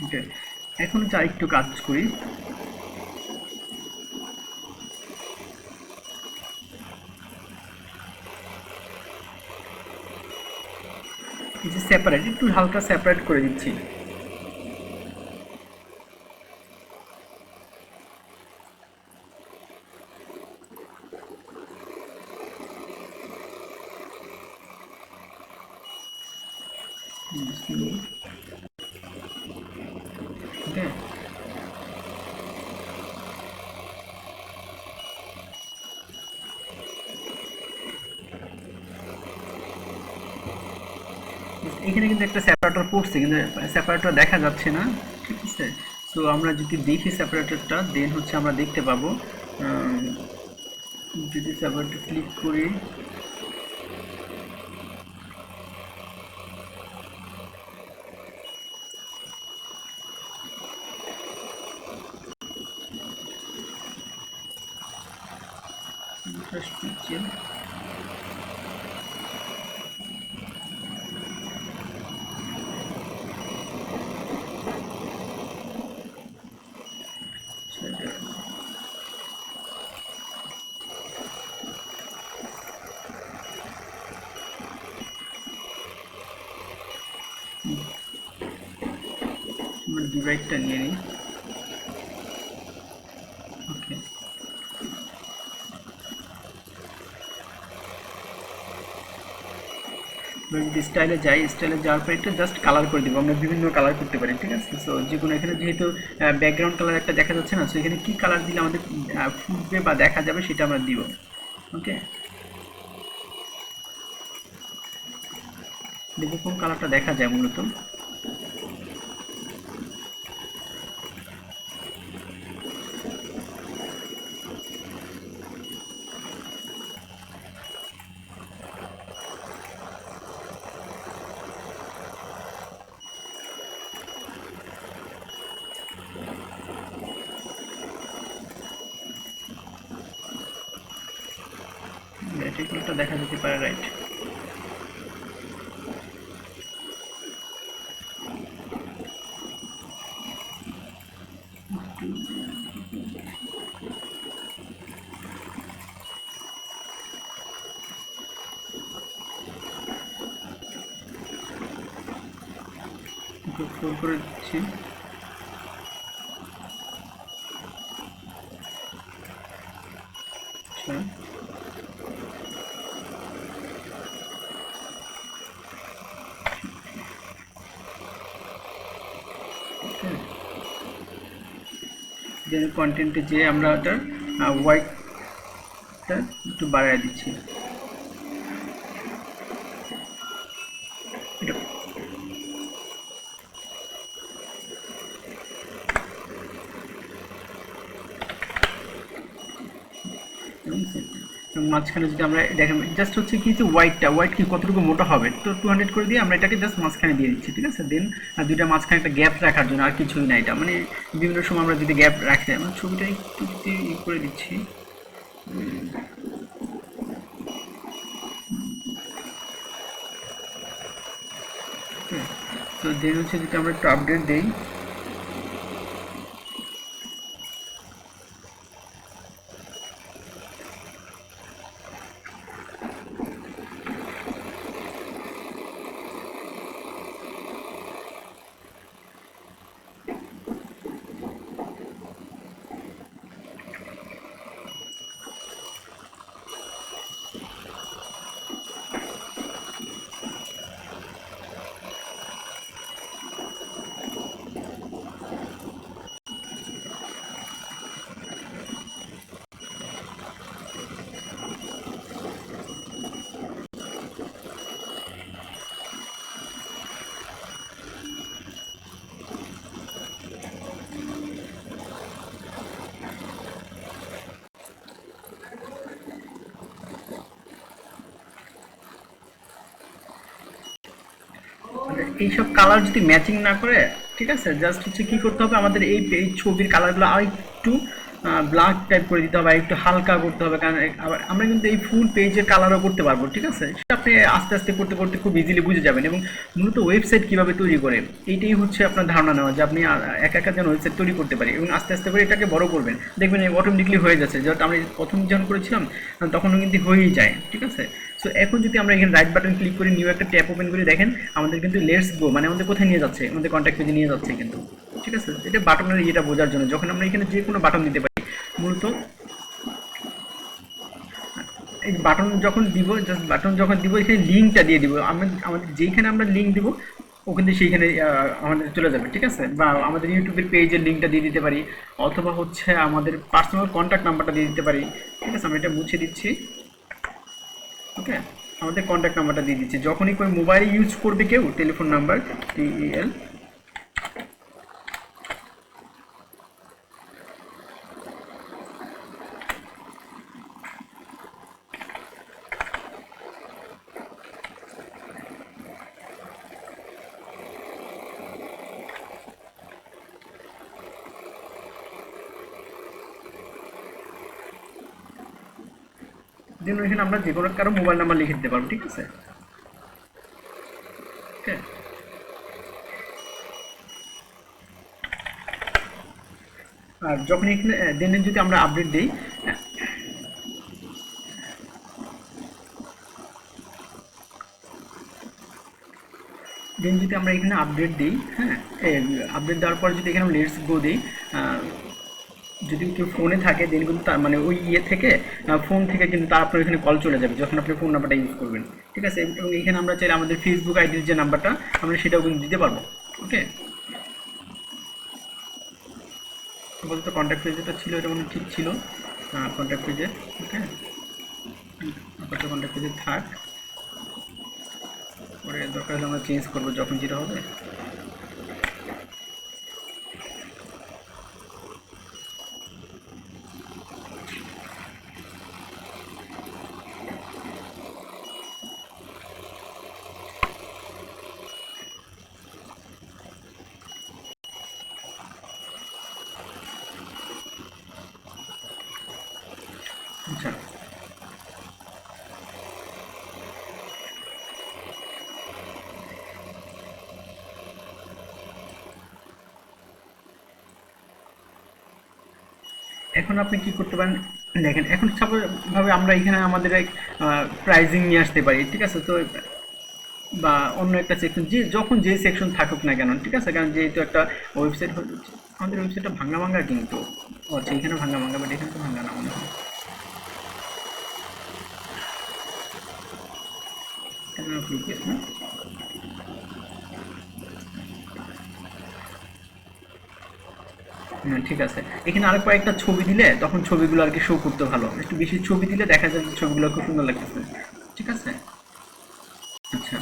ওকে, এখন চাই একটু কাজ করি। এই যে সেপারেট, একটু হালকা সেপারেট করে দিচ্ছি। ওকে, এখানে কিন্তু একটা সেপারেটর পড়ছে, কিন্তু সেপারেটর দেখা যাচ্ছে না, ঠিক আছে। সো আমরা যদি দেখি সেপারেটরটা, দেন হচ্ছে আমরা দেখতে পাবো। যদি সেপারেটর ক্লিক করি, আমরা ডিভাইডটা নিয়ে নিই। ওকে, যদি স্টাইলে যাই, স্টাইলে যাওয়ার পর এটা জাস্ট কালার করে দিব। আমরা বিভিন্ন কালার করতে পারি, ঠিক আছে। সো যে কোনো এখানে যেহেতু ব্যাকগ্রাউন্ড কালার একটা দেখা যাচ্ছে না, সো এখানে কি কালার দিলে আমাদের ফুটবে বা দেখা যাবে সেটা আমরা দিব। ওকে, দেখো কোন কালারটা দেখা যায় মূলত। ব্যাটারিগুলোটা দেখা যেতে পারে, রাইট। ফোর করে দিচ্ছি। আচ্ছা, দেন কন্টেন্টে যে আমরা ওটার হোয়াইটটা একটু বাড়ায় দিচ্ছি। এটা মাঝখানে যদি আমরা দেখেন জাস্ট হচ্ছে কি যে হোয়াইট কি কতটুকু মোটা হবে, তো 200 করে দিয়ে আমরা এটাকে জাস্ট মাঝখানে দিয়ে দিচ্ছি, ঠিক আছে। দেন দুইটা মাঝখানে একটা গ্যাপ রাখার জন্য, আর কিছুই না। এটা মানে বিভিন্ন সময় আমরা যদি গ্যাপ রাখি, আমরা ছবিটা একটু ই করে দিচ্ছি। তো দেন হচ্ছে যদি আমরা একটু আপডেট দিই, এইসব কালার যদি ম্যাচিং না করে, ঠিক আছে, জাস্ট হচ্ছে কি করতে হবে, আমাদের এই ছবির কালারগুলো আর একটু ব্ল্যাক টাইপ করে দিতে হবে, একটু হালকা করতে হবে। কারণ আমরা কিন্তু এই ফুল পেজের কালারও করতে পারবো, ঠিক আছে। সেটা আপনি আস্তে আস্তে করতে করতে খুব ইজিলি বুঝে যাবেন। এবং মূলত ওয়েবসাইট কীভাবে তৈরি করে, এইটাই হচ্ছে আপনার ধারণা নেওয়া, যে আপনি একা যেন ওয়েবসাইট তৈরি করতে পারি, এবং আস্তে আস্তে করে এটাকে বড় করবেন, দেখবেন অটোমেটিকলি হয়ে যাচ্ছে। যেটা আমরা প্রথম যখন করেছিলাম তখনও কিন্তু হয়েই যায়, ঠিক আছে। সো এখন যদি আমরা এখানে রাইট বাটন ক্লিক করি, নিউ একটা ট্যাব ওপেন করে দেখেন আমাদের কিন্তু লেটস গো মানে আমাদের কোথায় নিয়ে যাচ্ছে, আমাদের কন্ট্যাক্ট পেজে নিয়ে যাচ্ছে কিন্তু, ঠিক আছে। এটা বাটনের ইয়েটা বোঝার জন্য, যখন আমরা এখানে যে কোনো বাটন দিতে পারি মূলত। এই বাটন যখন দিব, জাস্ট বাটন যখন দিব এখানে লিঙ্কটা দিয়ে দিব। আমাদের যেইখানে আমরা লিঙ্ক দিব ওখানে সেইখানে আমাদের চলে যাবে, ঠিক আছে। বা আমাদের ইউটিউবের পেজের লিঙ্কটা দিয়ে দিতে পারি, অথবা হচ্ছে আমাদের পার্সোনাল কন্ট্যাক্ট নাম্বারটা দিয়ে দিতে পারি, ঠিক আছে। আমি এটা মুছে দিচ্ছি। ওকে, আমাদের কন্ট্যাক্ট নাম্বারটা দিয়ে দিচ্ছি। যখনই কোনো মোবাইল ইউজ করবে কেউ, টেলিফোন নাম্বার TEL, দেন এখানে আমরা যে কোনো কারো মোবাইল নাম্বার লিখে দিতে পারবো, ঠিক আছে। ওকে, আর যখন এখানে দেন যদি আমরা আপডেট দিই, দেন যদি আমরা এখানে আপডেট দিই, হ্যাঁ আপডেট দেওয়ার পর যদি এখানে লেটস গো দিই, যদি কেউ ফোনে থাকে দেন কিন্তু তার মানে ওই ইয়ে থেকে ফোন থেকে কিন্তু তার আপনার এখানে কল চলে যাবে যখন আপনি ফোন নাম্বারটা ইউজ করবেন, ঠিক আছে। এবং এখানে আমরা চাইলে আমাদের ফেসবুক আইডির যে নাম্বারটা আমরা সেটাও কিন্তু দিতে পারবো। ওকে, বলতে কন্ট্যাক্ট পেজ যেটা ছিল এটা মনে ঠিক ছিল, কন্ট্যাক্ট পেজে। ওকে, আপাতত কন্ট্যাক্ট পেজে থাক, পরে দরকার হলে আমরা চেঞ্জ করবো যখন যেটা হবে। আচ্ছা, এখন আপনি কি করতে পারেন দেখেন, এখন ভাবে আমরা এখানে আমাদের এক প্রাইজিং নিয়ে আসতে পারি, ঠিক আছে। তো বা অন্য একটা সেকশন, যে যখন যে সেকশন থাকুক না কেন, ঠিক আছে, কারণ যেহেতু একটা ওয়েবসাইট হচ্ছে, আমাদের ওয়েবসাইটটা ভাঙা ভাঙা কিন্তু, আচ্ছা এখানে ভাঙা ভাঙা, বাট এখানে তো ভাঙা না মনে হয়। হ্যাঁ ঠিক আছে, এখানে আরো কয়েকটা ছবি দিলে তখন ছবিগুলো আর কি শো করতে ভালো, একটু বেশি ছবি দিলে দেখা যায় যে ছবিগুলো খুব সুন্দর লাগতেছে, ঠিক আছে। আচ্ছা,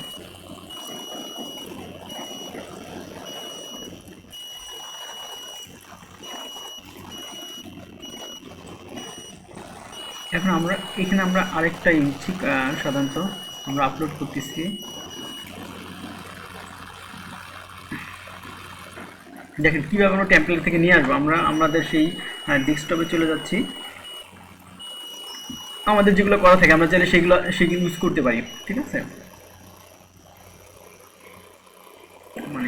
এখন আমরা এখানে আমরা আরেকটা ইচ্ছি, সাধারণত আমরা আপলোড করতেছি, দেখেন কীভাবে আমরা টেমপ্লেট থেকে নিয়ে আসবো। আমরা আমাদের সেই ডেস্কটপে চলে যাচ্ছি, আমাদের যেগুলো করা থাকে আমরা চাইলে সেগুলো ইউজ করতে পারি, ঠিক আছে। মানে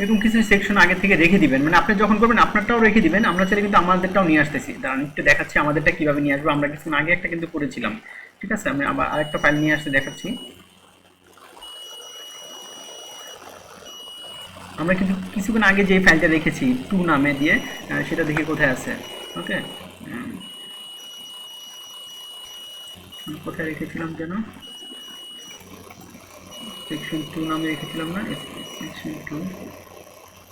এরকম কিছু সেকশন আগে থেকে রেখে দিবেন, মানে আপনি যখন করবেন আপনারটাও রেখে দিবেন, আমরা চাইলে কিন্তু আমাদেরটাও নিয়ে আসতেছি। দাঁড়ান একটু দেখাচ্ছি আমাদেরটা কীভাবে নিয়ে আসবো। আমরা কিছুক্ষণ আগে একটা কিন্তু করেছিলাম, ঠিক আছে। আমি আবার আরেকটা ফাইল নিয়ে আসতে দেখাচ্ছি। আমরা কিন্তু কিছুক্ষণ আগে যে ফাইলটা রেখেছি 2 নামে দিয়ে, সেটা দেখি কোথায় আছে। ওকে, কোথায় রেখেছিলাম যেন, সেকশন 2 নামে রেখেছিলাম না,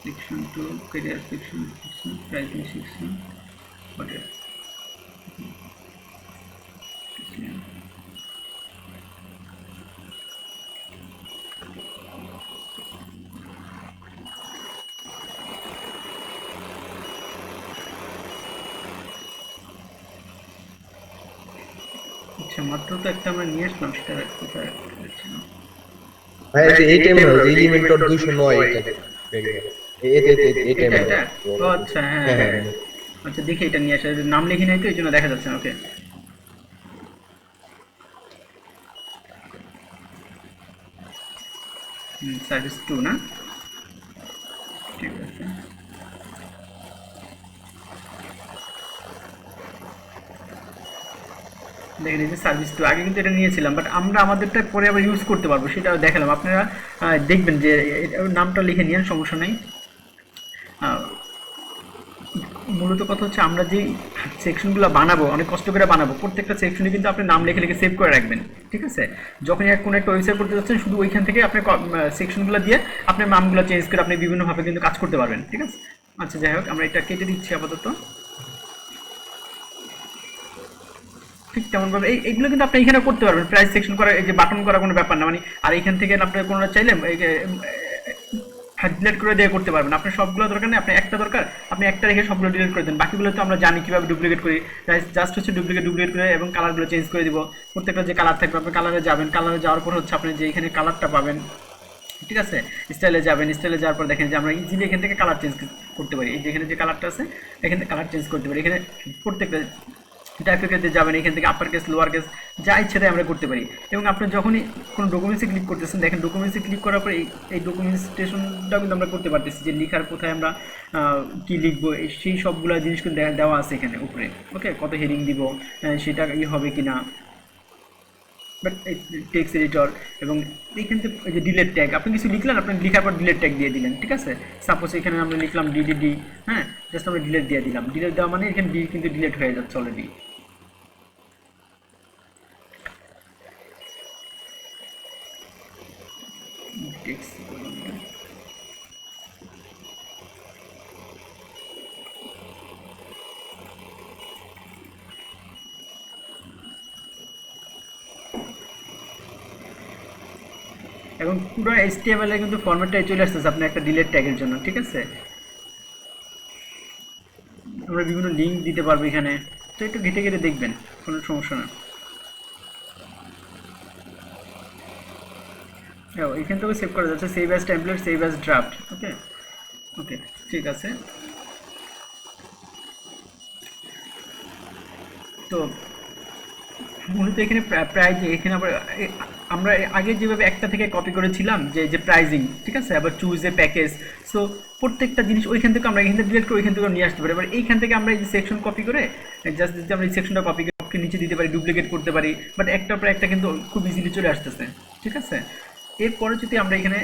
section 2 career section, pricing section, okay. আচ্ছা, মাত্র তো একটা আমরা নিয়ে আসলাম, সেটা কোথায় রেখেছিলাম? ভাই এই টাইম হলো এলিমেন্টর 209 এটা এটা ও আচ্ছা, হ্যাঁ আচ্ছা দেখি এটা নিয়ে আসা, নাম লিখি নাই তো এই জন্য দেখা যাচ্ছে না। ওকে, সার্ভিস 2 না, ঠিক আছে। দেখেন এই যে সার্ভিস 2, আগে কিন্তু এটা নিয়েছিলাম, বাট আমরা আমাদেরটা পরে আবার ইউজ করতে পারবো, সেটা দেখালাম। আপনারা দেখবেন যে নামটা লিখে নিন, সমস্যা নেই। মূলত কথা হচ্ছে আমরা যে সেকশনগুলো বানাবো, অনেক কষ্ট করে বানাবো, প্রত্যেকটা সেকশনে কিন্তু আপনি নাম লিখে লিখে সেভ করে রাখবেন, ঠিক আছে। যখন কোনো একটা ওয়েবসাইট করতে যাচ্ছেন, শুধু ওইখান থেকে আপনি সেকশনগুলো দিয়ে আপনার নামগুলো চেঞ্জ করে আপনি বিভিন্নভাবে কিন্তু কাজ করতে পারবেন, ঠিক আছে। আচ্ছা যাই হোক, আমরা এটা কেটে দিচ্ছি আপাতত। ঠিক তেমনভাবে এইগুলো কিন্তু আপনি এখানে করতে পারবেন, প্রাইস সেকশন করা, এই যে বাটন করা কোনো ব্যাপার না, মানে আর এখান থেকে আপনি কোনো চাইলে এই যে ডিলিট করে দিয়ে করতে পারবেন। আপনার সবগুলো দরকার নেই, আপনি একটা দরকার, আপনি একটা রেখে সবগুলো ডিলিট করে দেন। বাকিগুলো তো আমরা জানি কীভাবে ডুপ্লিকেট করি, জাস্ট হচ্ছে ডুপ্লিকেট করে এবং কালারগুলো চেঞ্জ করে দিব। প্রত্যেকটা যে কালার থাকবে আপনি কালারে যাবেন, কালারে যাওয়ার পর হচ্ছে আপনি যে এখানে কালারটা পাবেন, ঠিক আছে, স্টাইলে যাবেন, স্টাইলে যাওয়ার পর দেখেন যে আমরা ইজিলি এখান থেকে কালার চেঞ্জ করতে পারি। এই যে এখানে যে কালারটা আছে এখান থেকে কালার চেঞ্জ করতে পারি। এখানে প্রত্যেকটা টাইপের যাবেন, এখান থেকে আপার কেস লোয়ার কেস যা ইচ্ছে তাই আমরা করতে পারি। এবং আপনি যখনই কোনো ডকুমেন্টসে ক্লিক করতেছেন, দেখেন ডকুমেন্টসে ক্লিক করার পর এই ডকুমেন্টেশনটাও কিন্তু আমরা করতে পারতেছি, যে লেখার কোথায় আমরা কী লিখবো সেই সবগুলো জিনিস কিন্তু দেওয়া আছে এখানে উপরে। ওকে, কত হেডিং দিব, সেটা হবে কি না, বাট টেক্সট এডিটর। এবং এইখান থেকে এই যে ডিলেট ট্যাগ, আপনি কিছু লিখলেন, আপনি লেখার পর ডিলেট ট্যাগ দিয়ে দিলেন। ঠিক আছে, সাপোজ এখানে আমরা লিখলাম ডিডিডি, হ্যাঁ, জাস্ট আমরা ডিলেট দিয়ে দিলাম। ডিলেট দেওয়া মানে এখানে ডি কিন্তু ডিলেট হয়ে যাচ্ছে অলরেডি। টেক্সট এবং পুরো HTML এ কিন্তু ফরম্যাটটাই চলে আসতেছে আপনার একটা ডিলেট ট্যাগের জন্য। ঠিক আছে, আমরা বিভিন্ন লিঙ্ক দিতে পারবো এখানে, তো একটু ঘেটে ঘেটে দেখবেন, কোনো সমস্যা না। এখান থেকে সেভ করা যাচ্ছে, save as template, save as draft. Okay okay, ঠিক আছে। তো মূলত এখানে প্রাইজ, এখানে আমরা আগে যেভাবে একটা থেকে কপি করেছিলাম যে প্রাইজিং, ঠিক আছে, আবার চুজ এ প্যাকেজ, সো প্রত্যেকটা জিনিস ওইখান থেকে আমরা এখান থেকে ডিলিট করে ওইখান থেকে নিয়ে আসতে পারি। এবার এইখান থেকে আমরা এই যে সেকশন কপি করে জাস্ট যদি আমরা এই সেকশনটা কপি করে নিচে দিতে পারি, ডুপ্লিকেট করতে পারি, বাট একটার পর একটা কিন্তু খুব ইজিলি চলে আসতেছে। ঠিক আছে, এরপরে যদি আমরা এখানে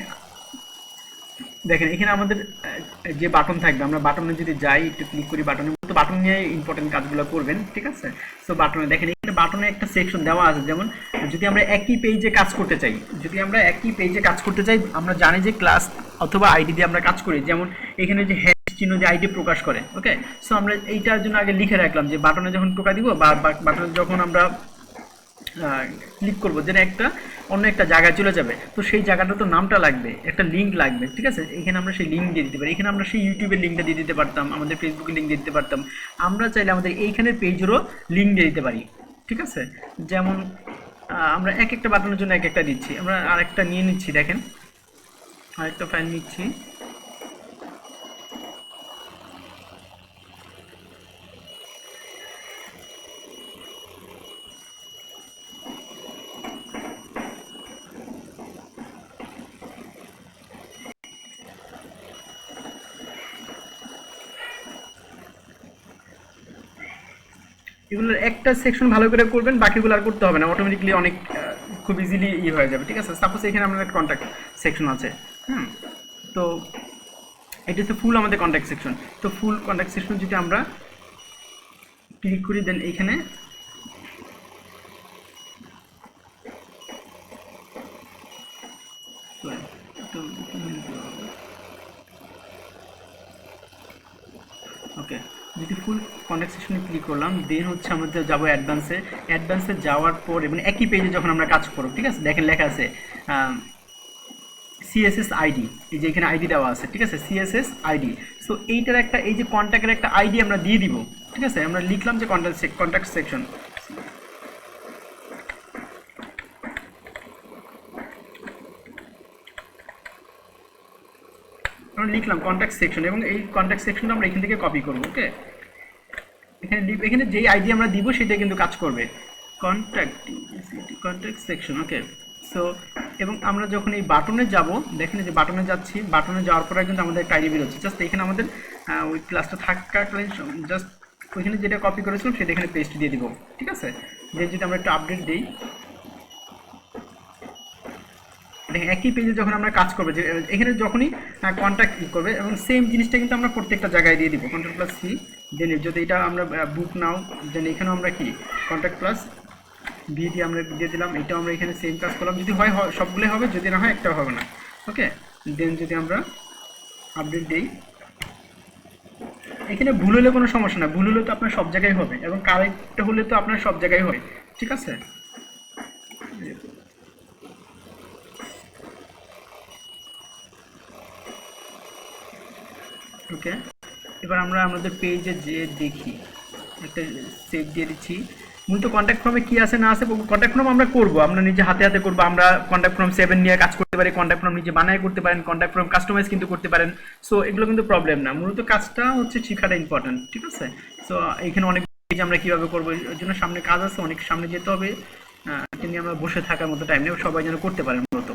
দেখেন, এখানে আমাদের যে বাটন থাকবে, আমরা বাটনে যদি যাই, একটু ক্লিক করি বাটনে, তো বাটন নিয়ে ইম্পর্টেন্ট কাজগুলো করবেন। ঠিক আছে, সো বাটনে দেখেন, এখানে বাটনে একটা সেকশন দেওয়া আছে, যেমন যদি আমরা একই পেজে কাজ করতে চাই, আমরা জানি যে ক্লাস অথবা আইডি দিয়ে আমরা কাজ করি, যেমন এখানে যে হ্যাশ চিহ্ন যে আইডি প্রকাশ করে। ওকে, সো আমরা এইটার জন্য আগে লিখে রাখলাম যে বাটনে যখন টোকা দিব বা বাটনে যখন আমরা ক্লিক করবো, যেন একটা অন্য একটা জায়গায় চলে যাবে, তো সেই জায়গাটা তো নামটা লাগবে, একটা লিঙ্ক লাগবে। ঠিক আছে, এখানে আমরা সেই লিঙ্ক দিয়ে দিতে পারি। এখানে আমরা সেই ইউটিউবের লিঙ্কটা দিয়ে দিতে পারতাম, আমাদের ফেসবুকের লিঙ্ক দিয়ে দিতে পারতাম, আমরা চাইলে আমাদের এইখানের পেজেরও লিঙ্ক দিয়ে দিতে পারি। ঠিক আছে, যেমন আমরা এক একটা বাটনের জন্য এক একটা দিচ্ছি, আমরা আরেকটা নিয়ে নিচ্ছি, দেখেন আরেকটা ফাইল নিচ্ছি। এগুলোর একটা সেকশন ভালো করে করবেন, বাকিগুলো আর করতে হবে না, অটোমেটিকলি অনেক খুব ইজিলি হয়ে যাবে। ঠিক আছে, সাপোজ এখানে আমাদের কন্ট্যাক্ট সেকশন আছে, তো এটা হচ্ছে ফুল আমাদের কন্ট্যাক্ট সেকশন। তো ফুল কন্ট্যাক্ট সেকশন যদি আমরা ক্লিক করি, দেন এইখানে ওকে, যদি ফুল কন্ট্যাক্ট সেকশনে ক্লিক করলাম, দেন হচ্ছে আমরা যাবো অ্যাডভান্সে যাওয়ার পর, মানে একই পেজে যখন আমরা কাজ করব, ঠিক আছে, দেখেন লেখা আছে সিএসএস আইডি, এই যে এখানে আইডি দেওয়া আছে। ঠিক আছে, সিএসএস আইডি, সো এইটার একটা এই যে কন্ট্যাক্টের একটা আইডি আমরা দিয়ে দিব। ঠিক আছে, আমরা লিখলাম যে কন্ট্যাক্ট সেকশন, আমরা লিখলাম কন্ট্যাক্ট সেকশন, এবং এই কন্ট্যাক্ট সেকশনটা আমরা এখান থেকে কপি করব। ওকে, এখানে যেই আইডি আমরা দিব সেটা কিন্তু কাজ করবে, কন্ট্যাক্ট সেকশন। ওকে, সো এবং আমরা যখন এই বাটনে যাব, দেখেন যে বাটনে যাচ্ছি, বাটনে যাওয়ার পরে কিন্তু আমাদের একটা আইডি বের হচ্ছে। জাস্ট এখানে আমাদের ওই ক্লাসটা থাকাকালীন জাস্ট ওইখানে যেটা কপি করেছিলাম সেটা এখানে পেস্ট দিয়ে দিব। ঠিক আছে, দেন যদি আমরা একটা আপডেট দিই, দেখেন একই পেজে যখন আমরা কাজ করবো, যে এখানে যখনই কন্ট্যাক্ট ক্লিক করবে, এবং সেম জিনিসটা কিন্তু আমরা প্রত্যেকটা জায়গায় দিয়ে দিব, কন্ট্যাক্ট প্লাস সি, দেন যদি এটা আমরা বুক নাও, দেন এখানেও আমরা কি কন্ট্যাক্ট প্লাস বি দিয়ে আমরা দিয়ে দিলাম, এটাও আমরা এখানে সেম কাজ করলাম। যদি হয় সবগুলোই হবে, যদি না হয় একটাও হবে না। ওকে, দেন যদি আমরা আপডেট দিই, এখানে ভুল হলে কোনো সমস্যা না, ভুল হলে তো আপনার সব জায়গায় হবে, এবং কারেক্ট হলে তো আপনার সব জায়গায় হয়। ঠিক আছে, ওকে, এবার আমরা আমাদের পেজে যে দেখি, একটা সেভ দিয়ে দিচ্ছি। মূলত কন্ট্যাক্ট ফর্মে কি আছে না আছে, কন্ট্যাক্ট ফর্ম আমরা করব, আমরা নিজে হাতে হাতে করব। আমরা কন্ট্যাক্ট ফর্ম 7 নিয়ে কাজ করতে পারি, কন্ট্যাক্ট ফর্ম নিজে বানায় করতে পারেন, কন্ট্যাক্ট ফর্ম কাস্টমাইজ কিন্তু করতে পারেন। সো এগুলো কিন্তু প্রবলেম না, মূলত কাজটা হচ্ছে শেখাটা ইম্পর্টেন্ট, ঠিক আছে। সো এখানে অনেক পেজ আমরা কিভাবে করবো, এর জন্য সামনে কাজ আছে, অনেক সামনে যেতে হবে। এটা নিয়ে আমরা বসে থাকার মতো টাইম নেই, সবাই যেন করতে পারেন মূলত।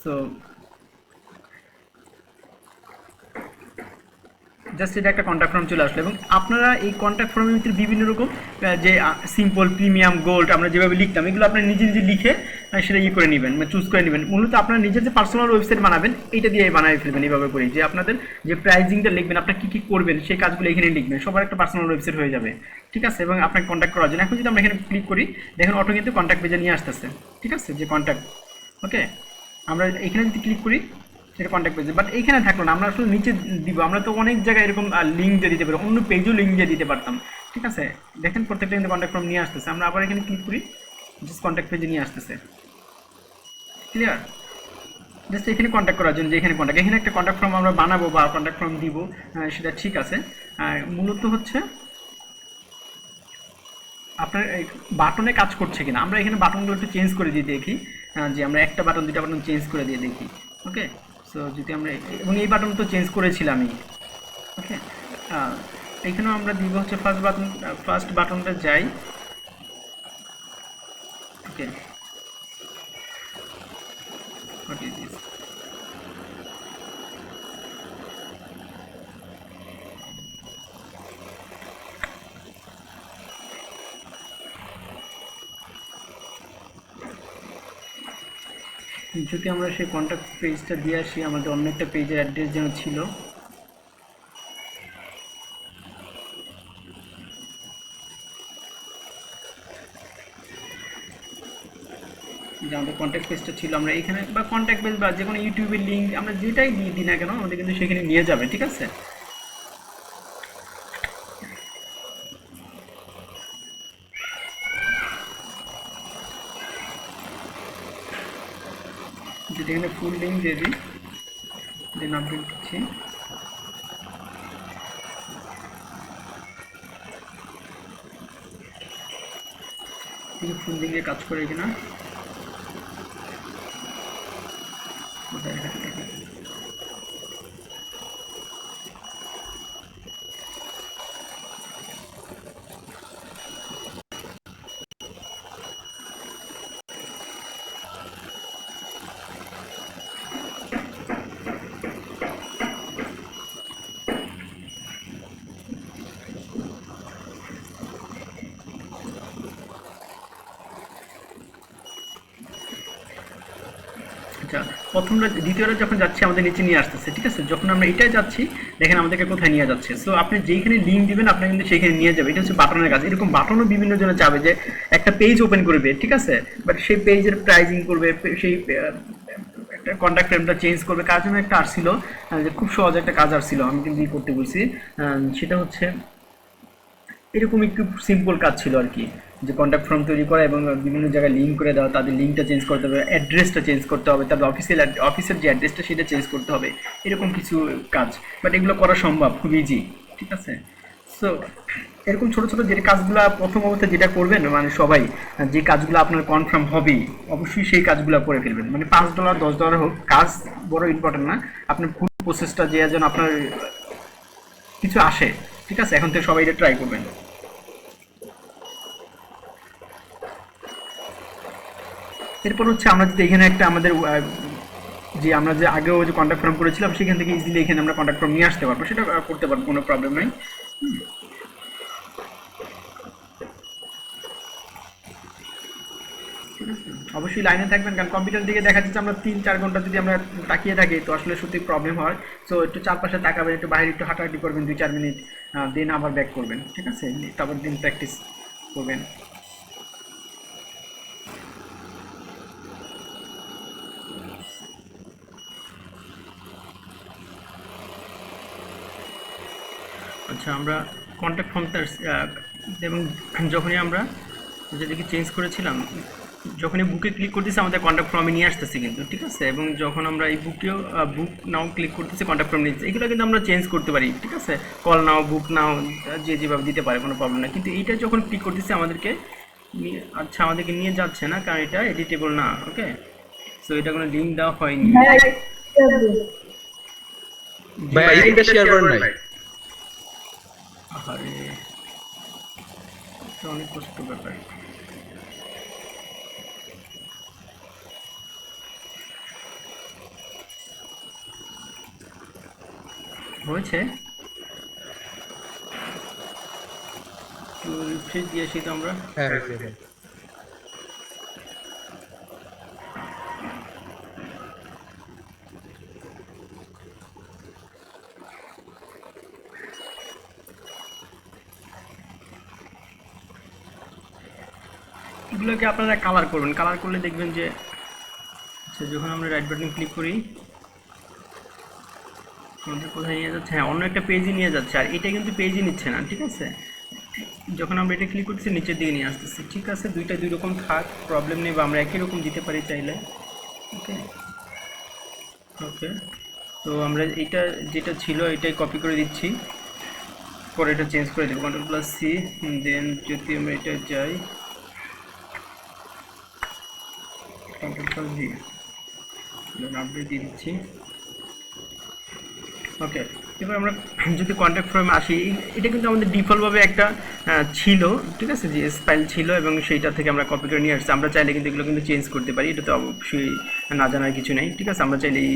সো জাস্ট এটা একটা কন্ট্যাক্ট ফর্ম চলে আসলো, এবং আপনারা এই কন্ট্যাক্ট ফর্মের ভিতরে বিভিন্ন রকম যে সিম্পল, প্রিমিয়াম, গোল্ড আমরা যেভাবে লিখতাম, এগুলো আপনারা নিজে নিজে লিখে সেটা করে নেবেন, মানে চুজ করে নেবেন। মূলত আপনারা নিজের যে পার্সোনাল ওয়েবসাইট বানাবেন, এইটা দিয়ে বানিয়ে ফেলবেন এইভাবে করে, যে আপনাদের যে প্রাইজিংটা লিখবেন, আপনার কী কী করবেন সেই কাজগুলো এখানে লিখবেন, সবার একটা পার্সোনাল ওয়েবসাইট হয়ে যাবে, ঠিক আছে। এবং আপনাকে কন্ট্যাক্ট করার জন্য এখন যদি আমরা এখানে ক্লিক করি, দেখেন অটো কিন্তু কন্ট্যাক্ট পেজে নিয়ে আসতেছে, ঠিক আছে, যে কন্ট্যাক্ট। ওকে, আমরা এখানে যদি ক্লিক করি এটা কন্ট্যাক্ট পেজ, বাট এইখানে থাকলো না, আমরা আসলে নিচে দিব। আমরা তো অনেক জায়গায় এরকম লিঙ্ক দিয়ে দিতে পারি, অন্য পেজও লিঙ্ক দিয়ে দিতে পারতাম, ঠিক আছে। দেখেন প্রত্যেকটা কিন্তু কন্ট্যাক্ট ফর্ম নিয়ে আসতেছে, আমরা আবার এখানে ক্লিক করি, জাস্ট কন্ট্যাক্ট পেজে নিয়ে আসতেছে, ক্লিয়ার। জাস্ট এখানে কন্ট্যাক্ট করার জন্য যে এখানে কন্ট্যাক্ট, এখানে একটা কন্ট্যাক্ট ফর্ম আমরা বানাবো বা কন্ট্যাক্ট ফর্ম দিব, সেটা ঠিক আছে। মূলত হচ্ছে আপনার বাটনে কাজ করছে কিনা, আমরা এখানে বাটনগুলো একটু চেঞ্জ করে দিয়ে দেখি, যে আমরা একটা বাটন দুটা বাটন চেঞ্জ করে দিয়ে দেখি। ওকে, সো যদি আমরা, এবং এই বাটন তো চেঞ্জ করেছিলাম আমি। ওকে, এইখানেও আমরা দিব হচ্ছে ফার্স্ট বাটনটা যাই। ওকে, হোয়াট ইজ দিস? যদি আমরা সেই কন্ট্যাক্ট পেজটা দিয়ে আসি, আমাদের অন্য একটা পেজের অ্যাড্রেস যেন ছিল, যে আমাদের কন্ট্যাক্ট পেজটা ছিল, আমরা এখানে বা কন্ট্যাক্ট পেজ বা যে কোনো ইউটিউবের লিঙ্ক আমরা যেটাই দিয়ে দিই না কেন, আমাদের কিন্তু সেখানে নিয়ে যাবে, ঠিক আছে। যেটা এখানে ফুল লিঙ্ক দিয়ে দিই, দেন আপডেট দিচ্ছি। ফুল লিঙ্কে কাজ করে কিনা কোথায় দেখা থাকে। আচ্ছা, প্রথমটা দ্বিতীয়টা যখন যাচ্ছি আমাদের নিচে নিয়ে আসতেছে, ঠিক আছে। যখন আমরা এটাই যাচ্ছি, দেখেন আমাদেরকে কোথায় নিয়ে যাচ্ছে। সো আপনি যেইখানে লিঙ্ক দিবেন আপনার কিন্তু সেইখানে নিয়ে যাবে, এটা হচ্ছে বাটনের কাজ। এরকম বাটনও বিভিন্ন জনে চাবে যে একটা পেজ ওপেন করবে, ঠিক আছে, বাট সেই পেজের প্রাইজিং করবে, সেই একটা কন্ট্যাক্ট ফ্রেমটা চেঞ্জ করবে। কার জন্য একটা আসছিল, যে খুব সহজ একটা কাজ আসছিল, আমি কিন্তু করতে বলছি, সেটা হচ্ছে এরকম একটু সিম্পল কাজ ছিল আর কি, যে কন্ট্যাক্ট ফর্ম তৈরি করা এবং বিভিন্ন জায়গায় লিঙ্ক করে দেওয়া, তাদের লিঙ্কটা চেঞ্জ করতে হবে, অ্যাড্রেসটা চেঞ্জ করতে হবে, তাদের অফিসের যে অ্যাড্রেসটা সেটা চেঞ্জ করতে হবে, এরকম কিছু কাজ। বাট এগুলো করা সম্ভব, খুব ইজি, ঠিক আছে। সো এরকম ছোটো ছোটো যে কাজগুলো প্রথম অবস্থায় যেটা করবেন, মানে সবাই যে কাজগুলো আপনার কনফার্ম হবে অবশ্যই সেই কাজগুলো করে ফেলবেন। মানে $5 $10 হোক, কাজ বড় ইম্পর্টেন্ট না, আপনার ফুল প্রসেসটা যে যেন আপনার কিছু আসে, ঠিক আছে। এখন থেকে সবাই এটা ট্রাই করবেন। এরপর হচ্ছে আমরা যদি এখানে একটা আমাদের যে আমরা যে আগেও যে কন্ট্যাক্ট ফর্ম করেছিলাম সেখান থেকে ইজিলি এখানে আমরা কন্ট্যাক্ট ফর্ম নিয়ে আসতে পারবো, সেটা করতে পারবো, কোনো প্রবলেম নাই। অবশ্যই লাইনে থাকবেন, কারণ কম্পিউটার দিকে দেখা যাচ্ছে আমরা 3-4 ঘন্টা যদি আমরা তাকিয়ে থাকি তো আসলে সত্যি প্রবলেম হয়। সো একটু চারপাশে তাকাবেন, একটু বাইরে একটু হাঁটাহাঁটি করবেন 2-4 মিনিট, দেন আবার ব্যাক করবেন, ঠিক আছে। তারপর দিন প্র্যাকটিস করবেন। আচ্ছা, আমরা কন্ট্যাক্ট ফর্মটা এবং যখনই আমরা যেদিকে চেঞ্জ করেছিলাম যখন এই বুকে ক্লিক করতেছি আমাদের কন্ট্যাক্ট ফর্মে নিয়ে আসতেছে কিন্তু, ঠিক আছে। এবং যখন আমরা এই বুকেও বুক নাও ক্লিক করতেছি কন্ট্যাক্ট ফর্ম নিচ্ছে, এগুলো কিন্তু আমরা চেঞ্জ করতে পারি, ঠিক আছে। কল নাও, বুক নাও, যে যেভাবে দিতে পারে, কোনো প্রবলেম না। কিন্তু এইটা যখন ক্লিক করতেছি আমাদেরকে আচ্ছা আমাদেরকে নিয়ে যাচ্ছে না, কারণ এটা এডিটেবল না। ওকে, সো এটা কোনো লিঙ্ক দেওয়া হয়নি। ভাই ইভেন্টটা শেয়ার করেন নাই। আরে এটা অনেক কষ্ট ব্যাপার। হয়েছে তো রিফ্রেশ দিয়েছি তো আমরা। হ্যাঁ হয়েছে ভাই। এগুলোকে আপনারা কালার করবেন, কালার করলে দেখবেন যে আচ্ছা যখন আমরা রাইট বাটন ক্লিক করি আমাদের কোথায় নিয়ে যাচ্ছে, হ্যাঁ অন্য একটা পেজে নিয়ে যাচ্ছে, আর এটা কিন্তু পেজই নিচ্ছে না, ঠিক আছে। যখন আমরা এটা ক্লিক করছি নিচের দিকে নিয়ে আসতেছি, ঠিক আছে। দুইটা দুই রকম থাক, প্রবলেম নেই, বা আমরা একই রকম দিতে পারি চাইলে। ওকে ওকে, তো আমরা এইটা যেটা ছিল এটাই কপি করে দিচ্ছি, পরে এটা চেঞ্জ করে দেবো Ctrl+C। দেন যদি আমরা এটা যাই Ctrl+V, দেন আপডেট দিয়ে দিচ্ছি। ওকে, এবার আমরা যদি কন্ট্যাক্ট ফর্মে আসি, এটা কিন্তু আমাদের ডিফল্টভাবে একটা ছিল, ঠিক আছে, যে ফাইল ছিল এবং সেইটা থেকে আমরা কপি করে নিয়ে আসছি। আমরা চাইলে কিন্তু এগুলো কিন্তু চেঞ্জ করতে পারি, এটা তো অবশ্যই না জানার কিছু নেই, ঠিক আছে। আমরা চাইলে এই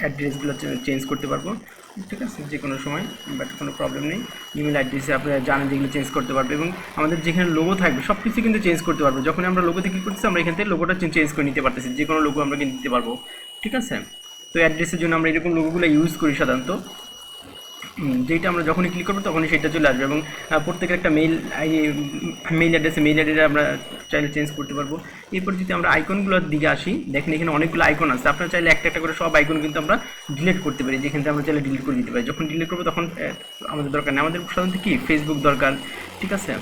অ্যাড্রেসগুলো চেঞ্জ করতে পারবো, ঠিক আছে, যে কোনো সময়, বাট কোনো প্রবলেম নেই। ইমেল অ্যাড্রেসে আপনারা জানেন যেগুলো চেঞ্জ করতে পারবে, এবং আমাদের যেখানে লোগো থাকবে সব কিছু কিন্তু চেঞ্জ করতে পারবো। যখন আমরা লোগোতে ক্লিক করতেছি আমরা এখান থেকে লোগোটা চেঞ্জ করে নিতে পারতেছি, যে কোনো লোগো আমরা কিন্তু দিতে পারবো, ঠিক আছে। তো অ্যাড্রেসের জন্য আমরা এরকম লোগোগুলো ইউজ করি সাধারণত, যেটা আমরা যখনই ক্লিক করবো তখনই সেটা চলে আসবে। এবং প্রত্যেকের একটা মেইল অ্যাড্রেসে আমরা চাইলে চেঞ্জ করতে পারবো। এরপর যদি আমরা আইকনগুলোর দিকে আসি, দেখেন এখানে অনেকগুলো আইকন আছে, আপনারা চাইলে একটা একটা করে সব আইকন কিন্তু আমরা ডিলিট করতে পারি, যেখান থেকে আমরা চাইলে ডিলিট করে দিতে পারি। যখন ডিলিট করবো তখন আমাদের দরকার নেই, আমাদের সাধারণত কি ফেসবুক দরকার, ঠিক আছে।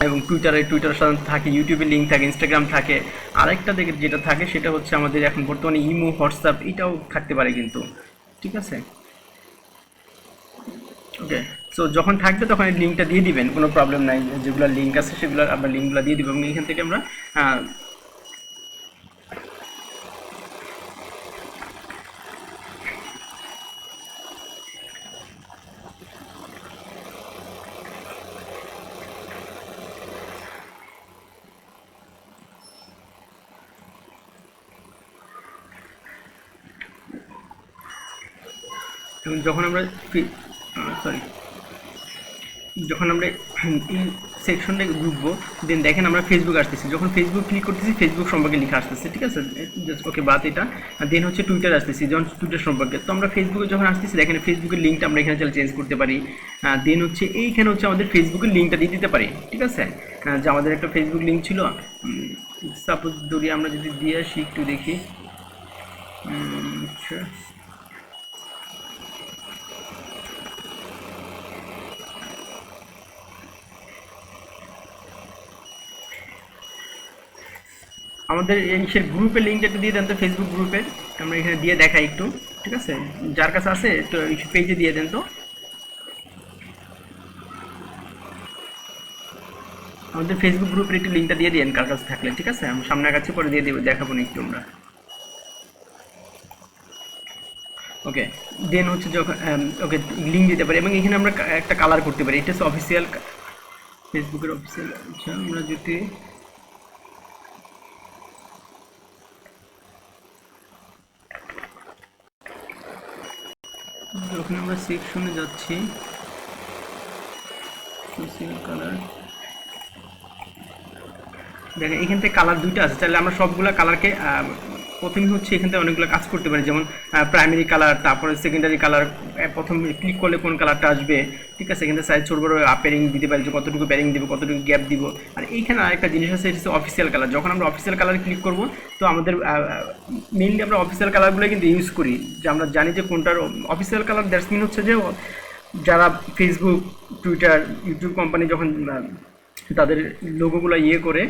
এবং টুইটার সাধারণত থাকে, ইউটিউবে লিঙ্ক থাকে, ইনস্টাগ্রাম থাকে। আরেকটা দেখে যেটা থাকে সেটা হচ্ছে আমাদের এখন বর্তমানে ইমো, হোয়াটসঅ্যাপ, এটাও থাকতে পারে কিন্তু, ঠিক আছে। ওকে, সো যখন থাকবে তখন এই লিঙ্কটা দিয়ে দিবেন, কোনো প্রবলেম নাই। যেগুলো লিঙ্ক আছে সেগুলো আমরা লিঙ্কগুলো দিয়ে দিব, এবং এখান থেকে আমরা এবং যখন আমরা যখন আমরা এই সেকশনটা ঢুকবো, দেন দেখেন আমরা ফেসবুক আসতেছি, যখন ফেসবুক ক্লিক করতেছি ফেসবুক সম্পর্কে লেখা আসতেছে, ঠিক আছে, জাস্ট ওকে বাদ এটা। দেন হচ্ছে টুইটার আসতেছি, যখন টুইটার সম্পর্কে, তো আমরা ফেসবুকে যখন আসতেছি দেখেন ফেসবুকের লিঙ্কটা আমরা এখানে চেঞ্জ করতে পারি। দেন হচ্ছে এইখানে হচ্ছে আমাদের ফেসবুকের লিঙ্কটা দিয়ে দিতে পারি, ঠিক আছে। যে আমাদের একটা ফেসবুক লিঙ্ক ছিল, সাপোজ ধরি আমরা যদি দিয়ে আসি একটু দেখি, আচ্ছা আমাদের এই গ্রুপের লিঙ্কটা একটু দিয়ে দেন তো, ফেসবুক গ্রুপের আমরা এখানে দিয়ে দেখাই একটু, ঠিক আছে, যার কাছে আছে তো পেজে দিয়ে দেন তো। আমাদের ফেসবুক গ্রুপের একটু লিঙ্কটা দিয়ে দিন কার কাছে থাকলে, ঠিক আছে। আমি সামনে কাছে পরে দিয়ে দেবো, দেখাবো না একটু আমরা। ওকে, দেন হচ্ছে যখন ওকে লিঙ্ক দিতে পারি, এবং এখানে আমরা একটা কালার করতে পারি, এটা হচ্ছে অফিসিয়াল ফেসবুকের অফিসিয়াল। আচ্ছা আমরা যদি যখন আমরা সেকশনে যাচ্ছি, সোশ্যাল কালার, দেখেন এখান থেকে কালার দুইটা আছে, চাইলে আমরা সবগুলো কালারকে প্রথমে হচ্ছে এখান থেকে অনেকগুলো কাজ করতে পারি, যেমন প্রাইমারি কালার, তারপরে সেকেন্ডারি কালার, প্রথম ক্লিক করলে কোন কালারটা আসবে, ঠিক আছে। এখান থেকে সাইজ ছোট বড় প্যারিং দিতে পারি, যে কতটুকু প্যারিং দিব, কতটুকু গ্যাপ দিব। আর এইখানে আরেকটা জিনিস আছে, এটা হচ্ছে অফিসিয়াল কালার। যখন আমরা অফিসিয়াল কালার ক্লিক করব তো আমাদের মেইনলি আমরা অফিসিয়াল কালারগুলো কিন্তু ইউজ করি, যে আমরা জানি যে কোনটার অফিসিয়াল কালার। দ্যাটস মিন হচ্ছে যে যারা ফেসবুক, টুইটার, ইউটিউব কোম্পানি যখন তাদের লোগোগুলো ইয়ে করে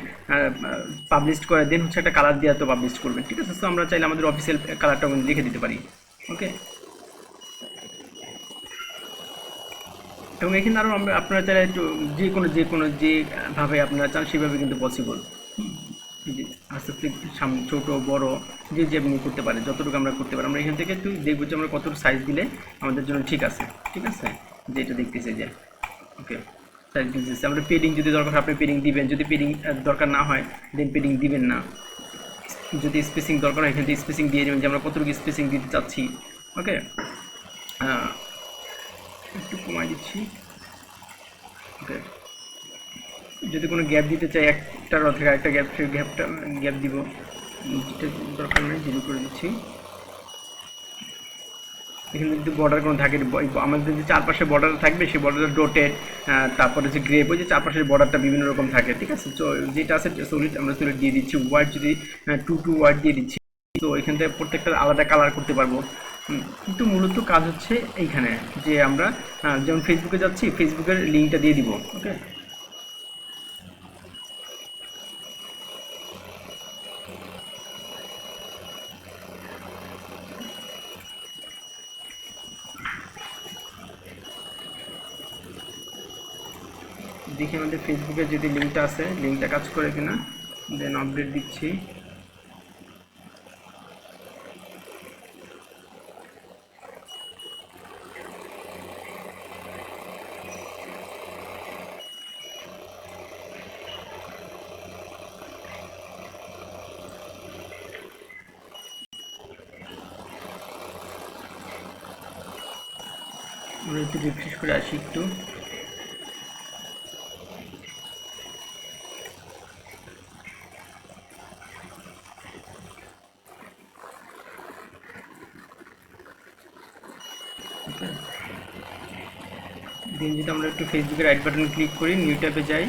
পাবলিশ করে দেন হচ্ছে একটা কালার দিয়ে তো পাবলিশ করবেন, ঠিক আছে। সো আমরা চাইলে আমাদের অফিসিয়াল কালারটা লিখে দিতে পারি, ওকে। এবং এখানে আরও আমরা আপনারা চাইলে একটু যেভাবে আপনারা চান সেভাবে কিন্তু পসিবল। আস্তে আস্তে ছোটো বড়ো যে আপনি করতে পারেন, যতটুকু আমরা করতে পারি। আমরা এখান থেকে একটু দেখবো যে আমরা কতটুকু সাইজ দিলে আমাদের জন্য ঠিক আছে, ঠিক আছে। যে এটা দেখতেছে যে ওকে সাইজ দিতেছে। আমরা পেডিং যদি দরকার হয় আপনি পেডিং দিবেন, যদি পেডিং দরকার না হয় দেন পেডিং দিবেন না। যদি স্পেসিং দরকার হয় এখান থেকে স্পেসিং দিয়ে দেবেন যে আমরা কতটুকু স্পেসিং দিতে চাচ্ছি, ওকে। একটু কমাই দিচ্ছি, ওকে। যদি কোনো গ্যাপ দিতে চাই একটার থেকে আরেকটা গ্যাপ দিব, যেটা দরকার নেই জিরো করে দিচ্ছি। এখানে যদি বর্ডার কোনো থাকে, আমাদের যে চারপাশে বর্ডার থাকবে সেই বর্ডারটা ডটেড, তারপরে যে গ্রেপ, ওই যে চারপাশের বর্ডারটা বিভিন্ন রকম থাকে, ঠিক আছে। তো যেটা আছে সলিড আমরা সলিড দিয়ে দিচ্ছি। ওয়ার্ড যদি 2 ওয়ার্ড দিয়ে দিচ্ছি, তো এখান থেকে প্রত্যেকটা আলাদা কালার করতে পারবো। কিন্তু মূলত কাজ হচ্ছে এইখানে যে আমরা যেমন ফেসবুকে যাচ্ছি, ফেসবুকের লিঙ্কটা দিয়ে দিব, ওকে। দেখি আমাদের ফেসবুকে যদি লিঙ্কটা আছে, লিঙ্কটা কাজ করে কিনা, দেন আপডেট দিচ্ছি। আমরা একটু রিফ্রেশ করে আসি একটু। দেন যদি আমরা একটু ফেসবুকের রাইট বাটন ক্লিক করি, নিউ ট্যাবে যাই,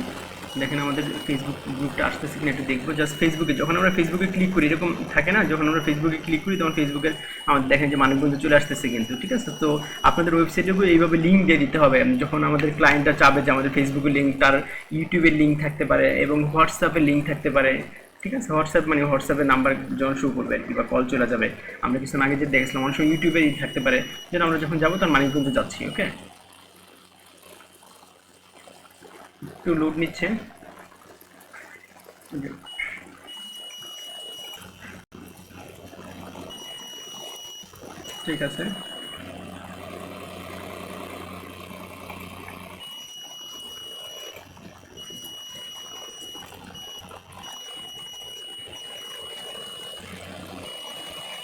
দেখেন আমাদের ফেসবুক গ্রুপটা আসতেছে কিনা একটু দেখবো। জাস্ট ফেসবুকে যখন আমরা ফেসবুকে ক্লিক করি, এরকম থাকে না, যখন আমরা ফেসবুকে ক্লিক করি তখন ফেসবুকের আমাদের দেখেন যে মানিকগঞ্জ চলে আসতেছে কিন্তু, ঠিক আছে। তো আপনাদের ওয়েবসাইটেও এইভাবে লিঙ্ক দিয়ে দিতে হবে। যখন আমাদের ক্লায়েন্টটা চাবে যে আমাদের ফেসবুকের লিঙ্ক, তার ইউটিউবের লিঙ্ক থাকতে পারে এবং হোয়াটসঅ্যাপের লিঙ্ক থাকতে পারে, ঠিক আছে। হোয়াটসঅ্যাপের নাম্বার যখন শো করবে কিংবা কল চলে যাবে, আমরা কিছু আগে যে দেখছিলাম অনেক সময় ইউটিউবেরই থাকতে পারে, যেন আমরা যখন যাবো তখন মানিকগঞ্জে যাচ্ছি, ওকে। একটু লোড নিচ্ছে, ঠিক আছে।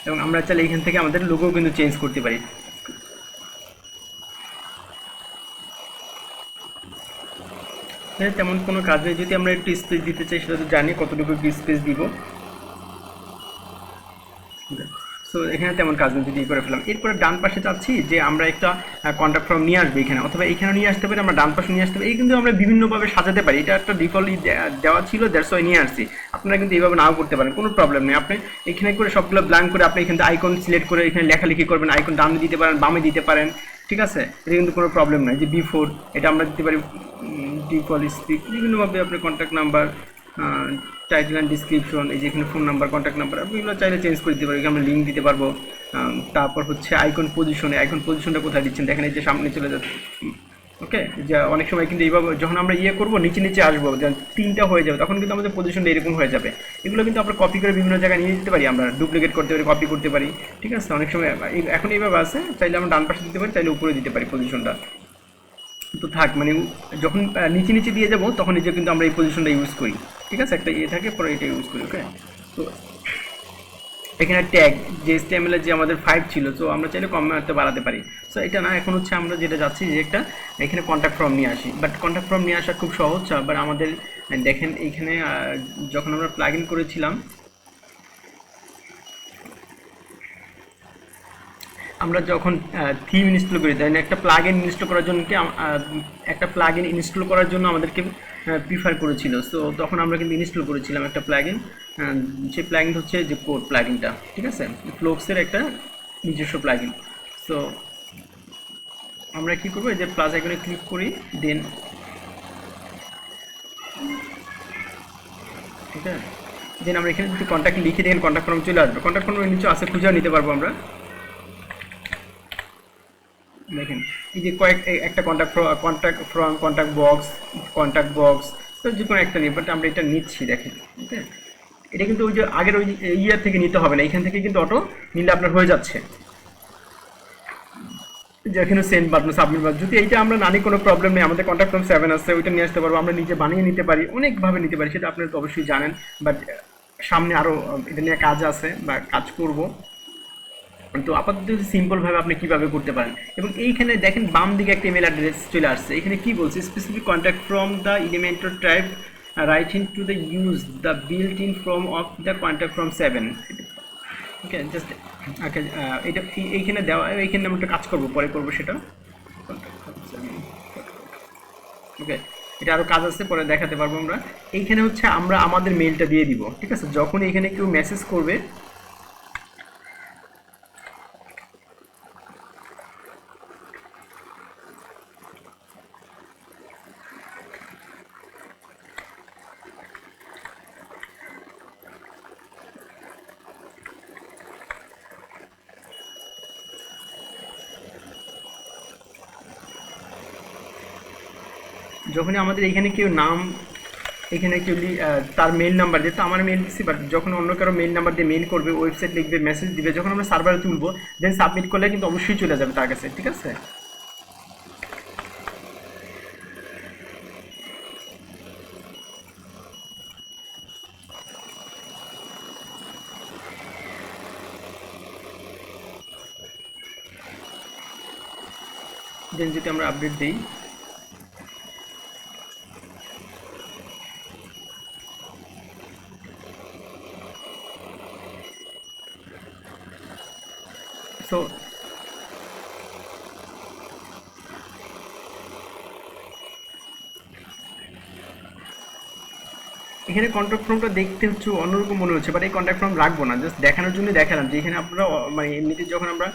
এবং আমরা চাইলে এখান থেকে আমাদের লোগো কিন্তু চেঞ্জ করতে পারি। তেমন কোনো কাজ নেই। যদি আমরা একটু স্পেস দিতে চাই সেটা তো জানি কতটুকু স্পেস দিব। সো এখানে তেমন কাজ নেই, যদি করে ফেলাম। এরপরে ডান পাশে চাচ্ছি যে আমরা একটা কন্ট্যাক্ট ফর্ম নিয়ে আসবো এখানে, অথবা এখানে নিয়ে আসতে পারি, আমরা ডান পাশে নিয়ে আসতে পারি। এই কিন্তু আমরা বিভিন্নভাবে সাজাতে পারি। এটা একটা ডিফল্ট দেওয়া ছিল, দ্যাটস ওয়াই নিয়ে আসছি। আপনারা কিন্তু এইভাবে নাও করতে পারেন, কোনো প্রবলেম নেই। আপনি এখানে করে সবগুলো ব্ল্যাঙ্ক করে আপনি এখানে আইকন সিলেক্ট করে এখানে লেখালেখি করবেন, আইকন ডানে দিতে পারেন, বামে দিতে পারেন, ঠিক আছে। এটা কিন্তু কোনো প্রবলেম নয়। যে বিফোর এটা আমরা দিতে পারি ডিফল্ট স্পিক, বিভিন্নভাবে আপনার contact number, title and description, এই যে এখানে ফোন নাম্বার, কন্ট্যাক্ট নাম্বার, আপনি এগুলো চাইলে চেঞ্জ করে দিতে পারি। আমরা লিঙ্ক দিতে পারবো। তারপর হচ্ছে আইকন পজিশনটা কোথায় দিচ্ছেন দেখেন, এই যে সামনে চলে যাচ্ছে, ওকে। যে অনেক সময় কিন্তু এইভাবে যখন আমরা করবো নিচে আসবো, যেন 3টা হয়ে যাবে, তখন কিন্তু আমাদের পজিশনটা এরকম হয়ে যাবে। এগুলো কিন্তু আমরা কপি করে বিভিন্ন জায়গায় নিয়ে যেতে পারি, আমরা ডুপ্লিকেট করতে পারি, কপি করতে পারি, ঠিক আছে। অনেক সময় এখন এইভাবে আছে, চাইলে আমরা ডান পাশে দিতে পারি, চাইলে উপরে দিতে পারি পজিশনটা। তো থাক, মানে যখন নিচে দিয়ে যাব তখন এই যে কিন্তু আমরা এই পজিশনটা ইউজ করি, ঠিক আছে। একটা থাকে পরে এটা ইউজ করি, ওকে। তো এখানে ট্যাগ যে HTML যে আমাদের 5 ছিল, তো আমরা চাইলে কমাতে বাড়াতে পারি। সো এটা না, এখন হচ্ছে আমরা যেটা যাচ্ছি যে একটা এখানে কন্ট্যাক্ট ফর্ম নিয়ে আসি। বাট কন্ট্যাক্ট ফর্ম নিয়ে আসা খুব সহজ, আবার আমাদের দেখেন এইখানে যখন আমরা প্লাগ ইন করেছিলাম, আমরা যখন থিম ইনস্টল করি, তাই না, একটা প্লাগ ইন ইনস্টল করার জন্য আমাদেরকে প্রিফার করেছিল। সো তখন আমরা কিন্তু ইনস্টল করেছিলাম একটা প্লাগ ইন। সেই প্লাগ ইন হচ্ছে যে কোড প্লাগ ইনটা, ঠিক আছে, ফ্লোক্সের একটা নিজস্ব প্লাগ ইন। সো আমরা কী করবো, এই যে প্লাস আইকনে ক্লিক করি, দেন ওকে, দেন আমরা এখানে যদি কন্ট্যাক্ট লিখে দেখেন কন্ট্যাক্ট ফর্ম চলে আসবে। কন্ট্যাক্ট ফর্মের নিচে আছে, খুঁজেও নিতে পারবো আমরা। দেখেন এই যে একটা কন্ট্যাক্ট বক্স, তো যে কোনো একটা নিই, বাট আমরা এটা নিচ্ছি। দেখেন ওকে, এটা কিন্তু ওই যে আগের ওই ইয়ার থেকে নিতে হবে না, এখান থেকে কিন্তু অটো নিলে আপনার হয়ে যাচ্ছে। যেখানে সেন্ড বাটন, সাবমিট বাটন, যদি এইটা আমরা না নিই কোনো প্রবলেম নেই, আমাদের কন্ট্যাক্ট ফর্ম 7 আছে, ওইটা নিয়ে আসতে পারবো, আমরা নিজে বানিয়ে নিতে পারি, অনেকভাবে নিতে পারি, সেটা আপনারা তো অবশ্যই জানেন। বাট সামনে আরও এটা নিয়ে কাজ আছে বা কাজ করব। তো আপাতত সিম্পলভাবে আপনি কীভাবে করতে পারেন। এবং এইখানে দেখেন বাম দিকে একটা ইমেল অ্যাড্রেস চলে আসছে। এখানে কি বলছে, specific contact from the Elementor type writing to the use the built in form of the contact from 7। Okay, just okay, এটা এইখানে দেওয়া, এইখানে আমরা একটা কাজ করবো, পরে করবো সেটা। ওকে, এটা আরও কাজ আছে, পরে দেখাতে পারবো আমরা। এইখানে হচ্ছে আমরা আমাদের মেলটা দিয়ে দিব, ঠিক আছে। যখন এখানে কেউ মেসেজ করবে, যখনই আমাদের এখানে কেউ নাম, এখানে কেউ তার মেল নাম্বার দিয়ে, তো আমার মেল দিচ্ছি, বাট যখন অন্য কারো মেল নাম্বার দিয়ে মেল করবে, ওয়েবসাইট লিখবে, মেসেজ দিবে, যখন আমরা সার্ভারে তুলবো, দেন সাবমিট করলে কিন্তু অবশ্যই চলে যাবে তার কাছে, ঠিক আছে। দেন যদি আমরা আপডেট দিই, সো এখানে কন্ট্যাক্ট ফর্মটা দেখতে হচ্ছে অন্যরকম মনে হচ্ছে, বাট এই কন্ট্যাক্ট ফর্ম রাখবো না, জাস্ট দেখানোর জন্য দেখালাম যে এখানে আপনারা মানে এমনিতে যখন আমরা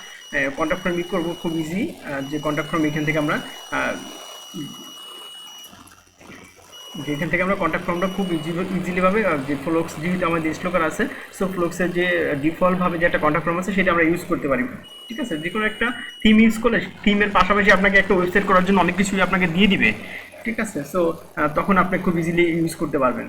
কন্ট্যাক্ট ফর্ম ই করবো, খুব ইজি যে কন্ট্যাক্ট ফর্ম এখান থেকে আমরা কন্ট্যাক্ট ফর্মটা খুব ইজিলিভাবে যে ফ্লোক্স, যেহেতু আমাদের ইনস্টল করা আছে, সো ফ্লোক্সের যে ডিফল্টভাবে যে একটা কন্ট্যাক্ট ফর্ম আছে সেটা আমরা ইউজ করতে পারি, ঠিক আছে। যে কোনো একটা থিম ইউজ করলে থিমের পাশাপাশি আপনাকে একটা ওয়েবসাইট করার জন্য অনেক কিছুই আপনাকে দিয়ে দিবে, ঠিক আছে। সো তখন আপনি খুব ইজিলি ইউজ করতে পারবেন।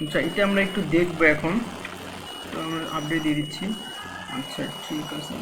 আচ্ছা, এটা আমরা একটু দেখবো এখন, তো আমরা আপডেট দিয়ে দিচ্ছি। আচ্ছা, ঠিক আছে।